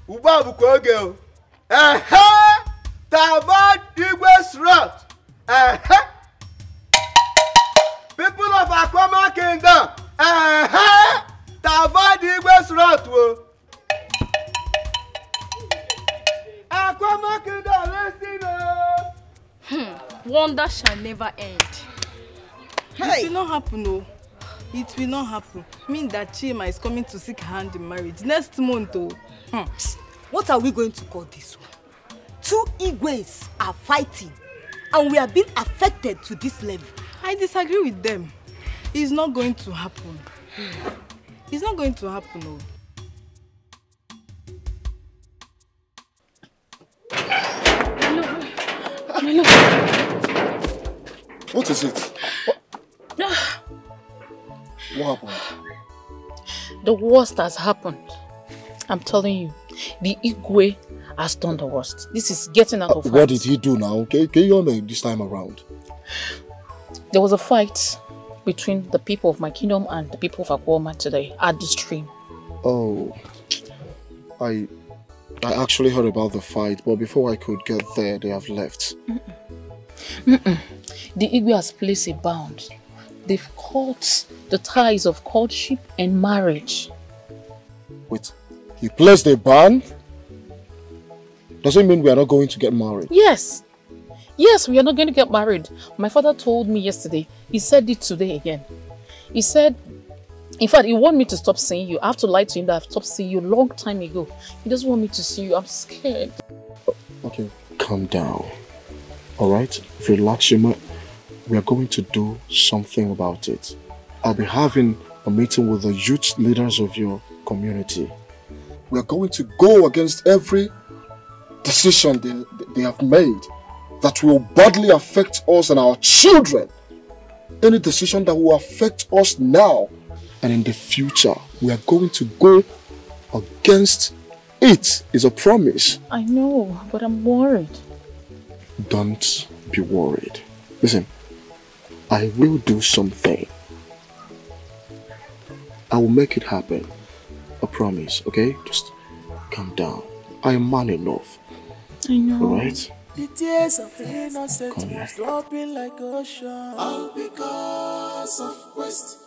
Ubabu koge. To avoid Igwe's wrath. People of Akoma Kingdom. To avoid Igwe's wrath. Akoma Kingdom, listen. Wonder shall never end. It will not happen, no. It will not happen. Mean that Chima is coming to seek hand in marriage next month, oh. What are we going to call this one? Two Igwes are fighting, and we are being affected to this level. I disagree with them. It's not going to happen. It's not going to happen, no. What is it? What happened? The worst has happened. I'm telling you. The Igwe has done the worst. This is getting out of hand. What did he do now? Can you make this time around? There was a fight between the people of my kingdom and the people of Akwoma today at the stream. Oh. I actually heard about the fight, but before I could get there, they have left. The Igwe has placed a bound. They've cut the ties of courtship and marriage. Wait, he placed a ban? Doesn't mean we are not going to get married. Yes. Yes, we are not going to get married. My father told me yesterday. He said it today again. He said, in fact, he wanted me to stop seeing you. I have to lie to him that I've stopped seeing you a long time ago. He doesn't want me to see you. I'm scared. Okay, calm down. Alright? Relax, Shima. We are going to do something about it. I'll be having a meeting with the youth leaders of your community. We are going to go against every decision they have made that will badly affect us and our children. Any decision that will affect us now and in the future, we are going to go against It is a promise. I know, but I'm worried. Don't be worried. Listen, I will do something. I will make it happen. A promise, okay? Just calm down. I am man enough. I know. Alright? The tears of innocence was dropping like ocean. All because of quest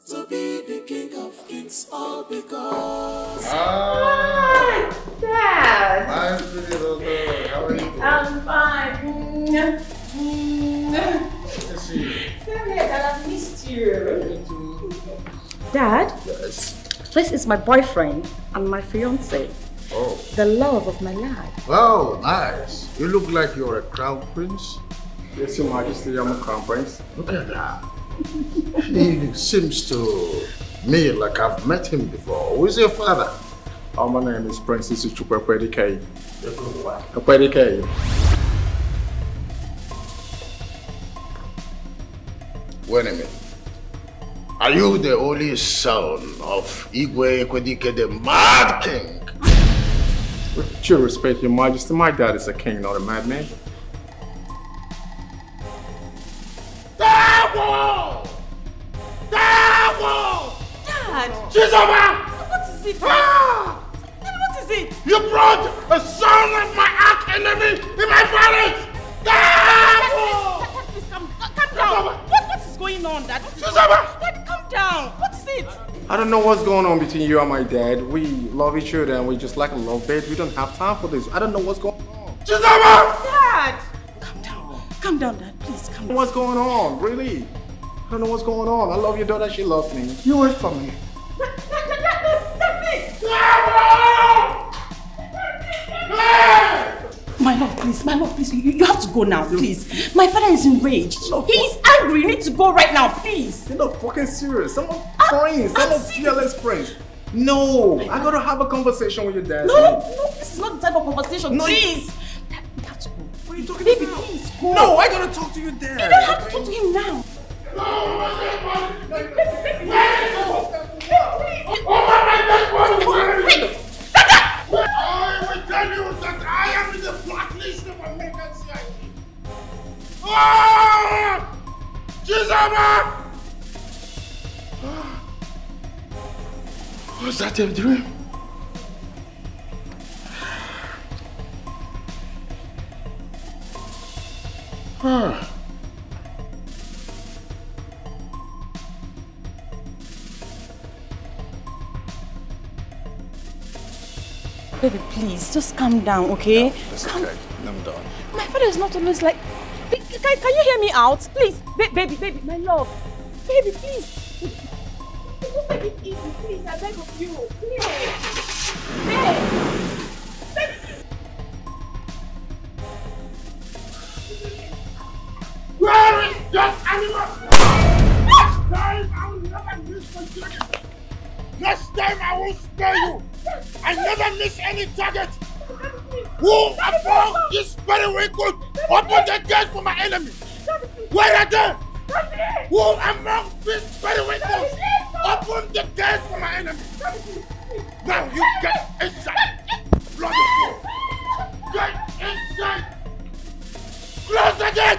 to be the king of kings. All because. Hi, Dad. Hi, pretty little girl. How are you doing? I'm fine. Good to see you. Same here, Dad. I missed you. Dad, Yes. this is my boyfriend and my fiance, Oh. the love of my life. Oh, nice. You look like you're a crown prince. Yes, Your Majesty, I'm a crown prince. Look at that. He seems to me like I've met him before. Who is your father? Oh, my name is Princess Uchukwe Dikeh. What? Dikeh. Wait a minute. Are you the only son of Igwe Ekwedike, the Mad King? With due respect, Your Majesty, my dad is a king, not a madman. Dawo! Dawo! Dad! Chizoma! What is it? Ah! Dad, what is it? You brought a son of my arch enemy in my palace! Dawo! Dad, please calm down. What is going on, Dad? What is Chizoma! Dad, calm down. What is it? I don't know what's going on between you and my dad. We love each other and we just like a love bed. We don't have time for this. I don't know what's going on. Chizoma! Dad! Calm down, Dad. Please, calm down. What's going on? Really? I don't know what's going on. I love your daughter. She loves me. You wait for me. My love, please, you have to go now, please. My father is enraged. He is angry. You need to go right now, please. You're not fucking serious. I'm a prince. I'm a fearless prince. No, I gotta have a conversation with your dad. No, this is not the type of conversation. No, Please. Dad, we have to go. What are you talking Baby, about? please, go. No, I gotta talk to your dad. You don't have to talk to him now. I will tell you that I am in the blacklist of American CIA. Ah! Chizoma! Was that a dream? Ah. Baby, please, just calm down, okay? No, it's okay. I'm done. My father is not always like... Can you hear me out? Please, baby, my love. Baby, please. Just take it easy, please. I beg of you. Please. Where is that animal? Next time I will never miss my target. Next time I will spare you. I never miss any target. Who among these periwinkles open the gate for my enemy? Where are they? Who among these periwinkles open the gate for my enemy? Now you get inside. Bloody fool. Get inside. Close the gate.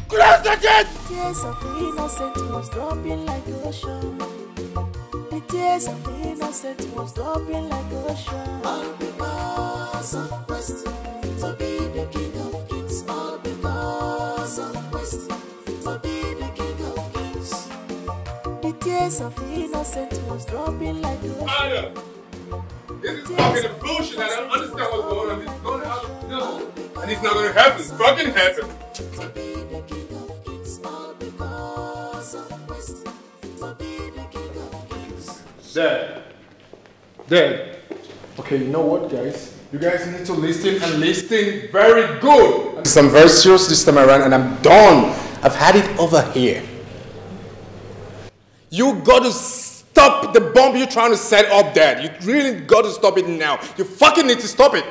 Close the gate. Tears of innocence was dropping like ocean. The tears of innocence was dropping like ocean. All because of quest to be the king of kings. All because of quest to be the king of kings. The tears of innocence was dropping like ocean. This is fucking bullshit. I don't understand what's going on. This is going out of no. And it's not going to happen. It's fucking happen. To be the king of kings. All because of quest to be the king of kings. Dad. Okay, you know what, guys? You guys need to listen and listen very good. I'm very serious this time around and I'm done. I've had it over here. You got to stop the bomb you're trying to set up, Dad. You really got to stop it now. You fucking need to stop it.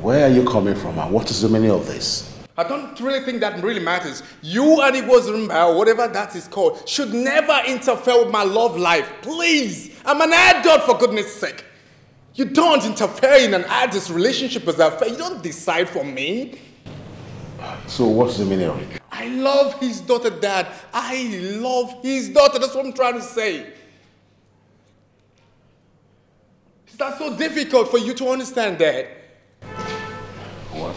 Where are you coming from and what is the meaning of this? I don't really think that really matters. You and Igwe's Rumba, or whatever that is called, should never interfere with my love life. Please. I'm an adult, for goodness sake. You don't interfere in an artist's relationship as a fair. You don't decide for me. So what's the meaning of it? I love his daughter, Dad. I love his daughter. That's what I'm trying to say. Is that so difficult for you to understand, Dad? What?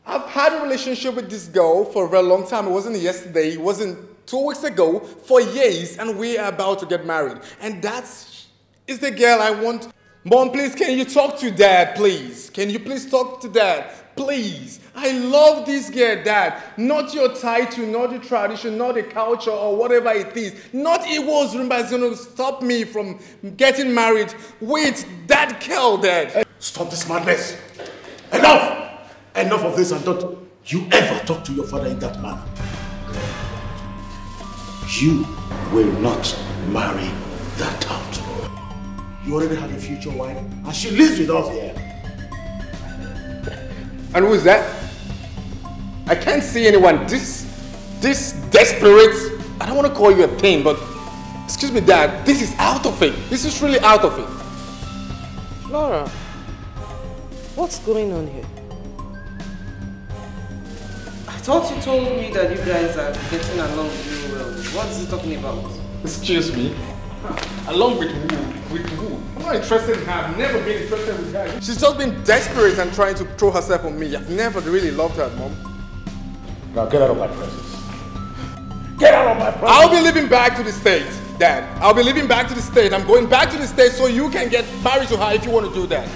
I've had a relationship with this girl for a very long time. It wasn't yesterday. It wasn't 2 weeks ago. For years, and we are about to get married. And that's the girl I want. Mom, please, can you talk to Dad, please? Can you please talk to Dad? Please. I love this girl, Dad. Not your title, not the tradition, not the culture or whatever it is. Not Igbo's rumba is going to stop me from getting married with that girl, Dad. Hey, stop this madness. Enough! Enough of this, and don't you ever talk to your father in that manner. You will not marry that tonto. You already have a future wife, and she lives with us here. And who is that? I can't see anyone this desperate. I don't want to call you a thing, but excuse me, Dad, this is out of it. This is really out of it. Flora, what's going on here? I thought you told me that you guys are getting along really well. What is he talking about? Excuse me? Along with who? With who? I'm not interested in her. I've never been interested with her. She's just been desperate and trying to throw herself on me. I've never really loved her, Mom. Now get out of my presence. Get out of my presence! I'll be leaving back to the States, Dad. I'll be leaving back to the States. I'm going back to the States so you can get married to her if you want to do that.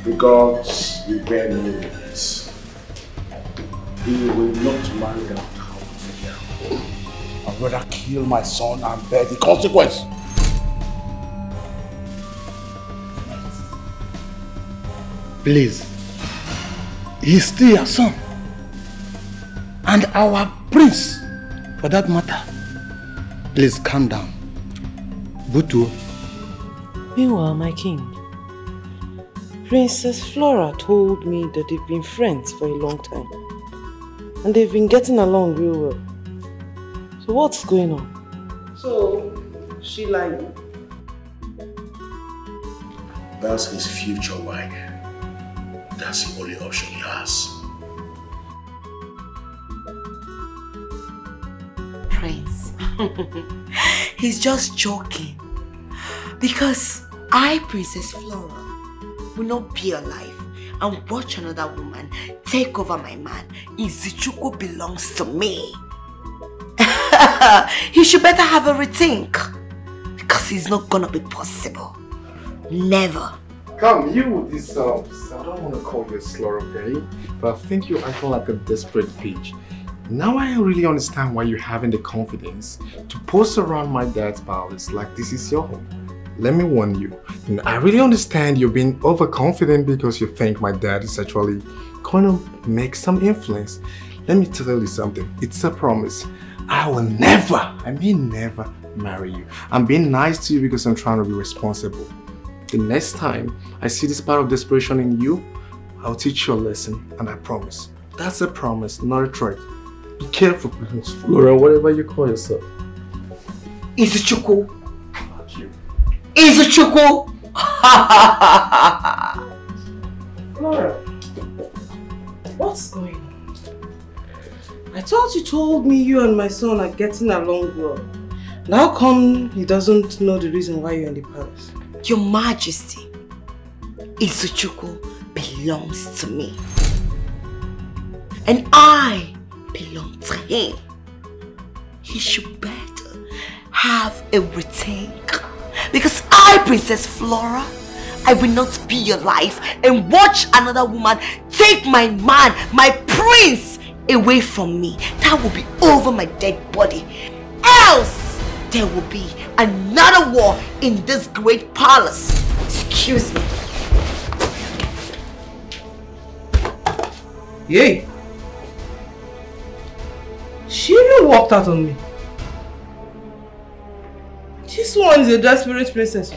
The gods will bear me witness. He will not marry that girl. I'd rather kill my son and bear the consequence. Please, he's still your son. And our prince, for that matter. Please calm down. Butu. Meanwhile, my king, Princess Flora told me that they've been friends for a long time. And they've been getting along real well. So what's going on? So, she lied. That's his future wife. That's the only option he has. Prince, he's just joking. Because I, Princess Flora, will not be alive and watch another woman take over my man. Izuchukwu belongs to me. He should better have a rethink. Because it's not gonna be possible. Never. Come, you with this, I don't want to call you a slur, okay? But I think you're acting like a desperate bitch. Now I really understand why you're having the confidence to post around my dad's palace like this is your home. Let me warn you, I really understand you're being overconfident because you think my dad is actually going to make some influence. Let me tell you something, it's a promise. I will never, I mean never, marry you. I'm being nice to you because I'm trying to be responsible. The next time I see this part of desperation in you, I'll teach you a lesson, and I promise. That's a promise, not a threat. Be careful, please, Flora, whatever you call yourself. Izuchukwu. Izuchukwu. Flora, what's going on? I thought you told me you and my son are getting along well. Now come, he doesn't know the reason why you're in the palace. Your Majesty, Izuchukwu belongs to me. And I belong to him. He should better have a rethink. Because I, Princess Flora, I will not be your life and watch another woman take my man, my prince, away from me. That will be over my dead body. Else, there will be another war in this great palace. Excuse me. Yay! She even walked out on me. This one is a desperate princess.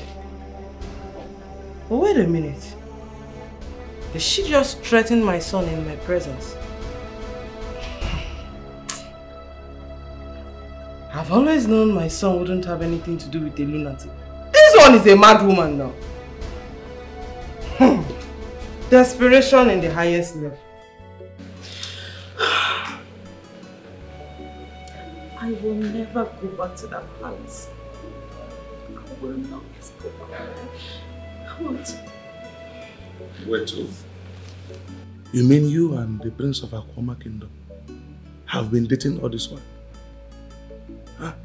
But wait a minute. Did she just threaten my son in my presence? I've always known my son wouldn't have anything to do with a lunatic. one is a mad woman now. Desperation in the highest level. I will never go back to that palace. I will not go back there. I won't. Wait, too. You mean you and the Prince of Akoma Kingdom have been dating all this while?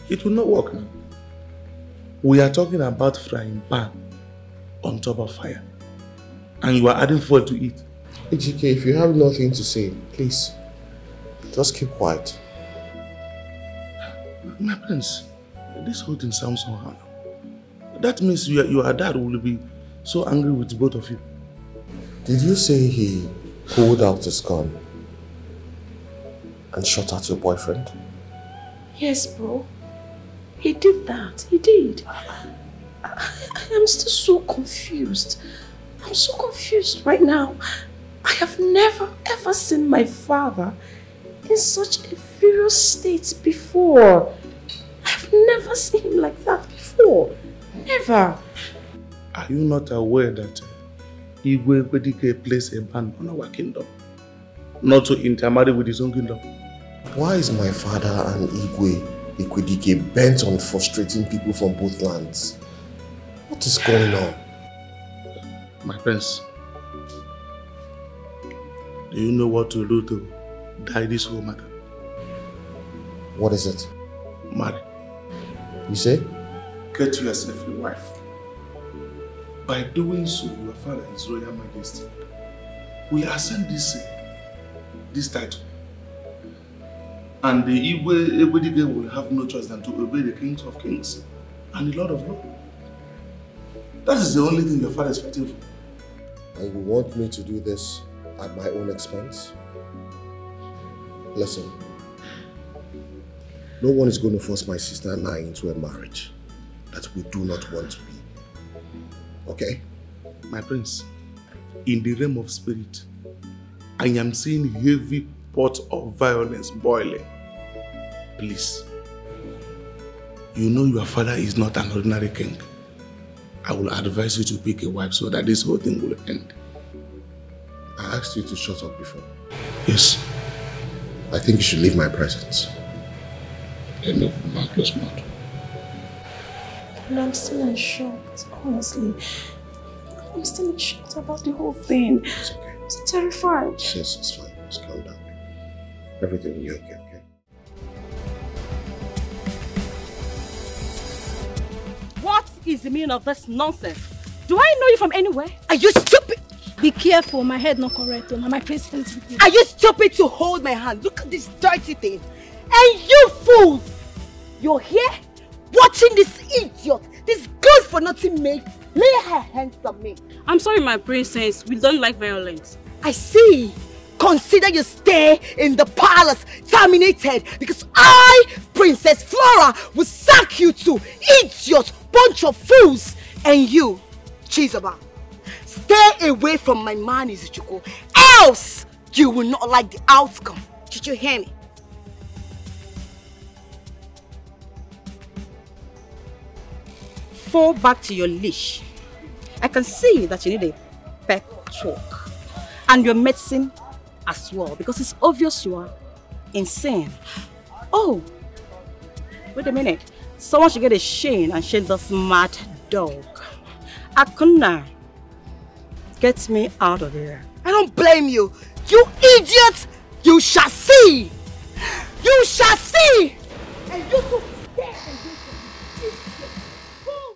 It will not work now. We are talking about frying pan on top of fire. And you are adding fuel to it. Dikeh, if you have nothing to say, please, just keep quiet. My prince, this whole thing sounds somehow. That means your dad will be so angry with both of you. Did you say he pulled out his gun and shot at your boyfriend? Yes, bro. He did that. He did. I am still so confused. I'm so confused right now. I have never ever seen my father in such a furious state before. I've never seen him like that before. Never. Are you not aware that Dikeh placed a ban on our kingdom? Not to intermarry with his own kingdom. Why is my father and Dikeh bent on frustrating people from both lands? What is going on? My prince, do you know what to do to die this whole matter? What is it? Marry. You say? Get yourself a wife. By doing so, your father, His Royal Majesty, will ascend this title. And the Dikeh will have no choice than to obey the King of Kings and the Lord of Lords. That is the only thing your father is fighting for. And you want me to do this at my own expense? Listen, no one is going to force my sister and I into a marriage that we do not want to be. Okay? My prince, in the realm of spirit, I am seeing heavy pot of violence boiling. Please, you know your father is not an ordinary king. I will advise you to pick a wife so that this whole thing will end. I asked you to shut up before. Yes. I think you should leave my presence. Enough, Marcus, not. But I'm still in shock, honestly. I'm still in shock about the whole thing. It's okay. I'm so terrified. Yes, it's fine. Just calm down. Everything will be okay, okay? What is the meaning of this nonsense? Do I know you from anywhere? Are you stupid? Be careful, my head not correct. My princess with you. Are you stupid to hold my hand? Look at this dirty thing. And you fools! You're here watching this idiot, this good for nothing maid, lay her hands on me. I'm sorry, my princess. We don't like violence. I see. Consider your stay in the palace terminated because I, Princess Flora, will sack you two, idiot, bunch of fools. And you, Chizoba, stay away from my man Izuchukwu, else you will not like the outcome. Did you hear me? Fall back to your leash. I can see that you need a pep talk. And your medicine as well, because it's obvious you are insane. Oh, wait a minute. Someone should get a Shane and shake this mad dog. Akuna, get me out of here. I don't blame you. You idiot! You shall see! You shall see! And you too stay and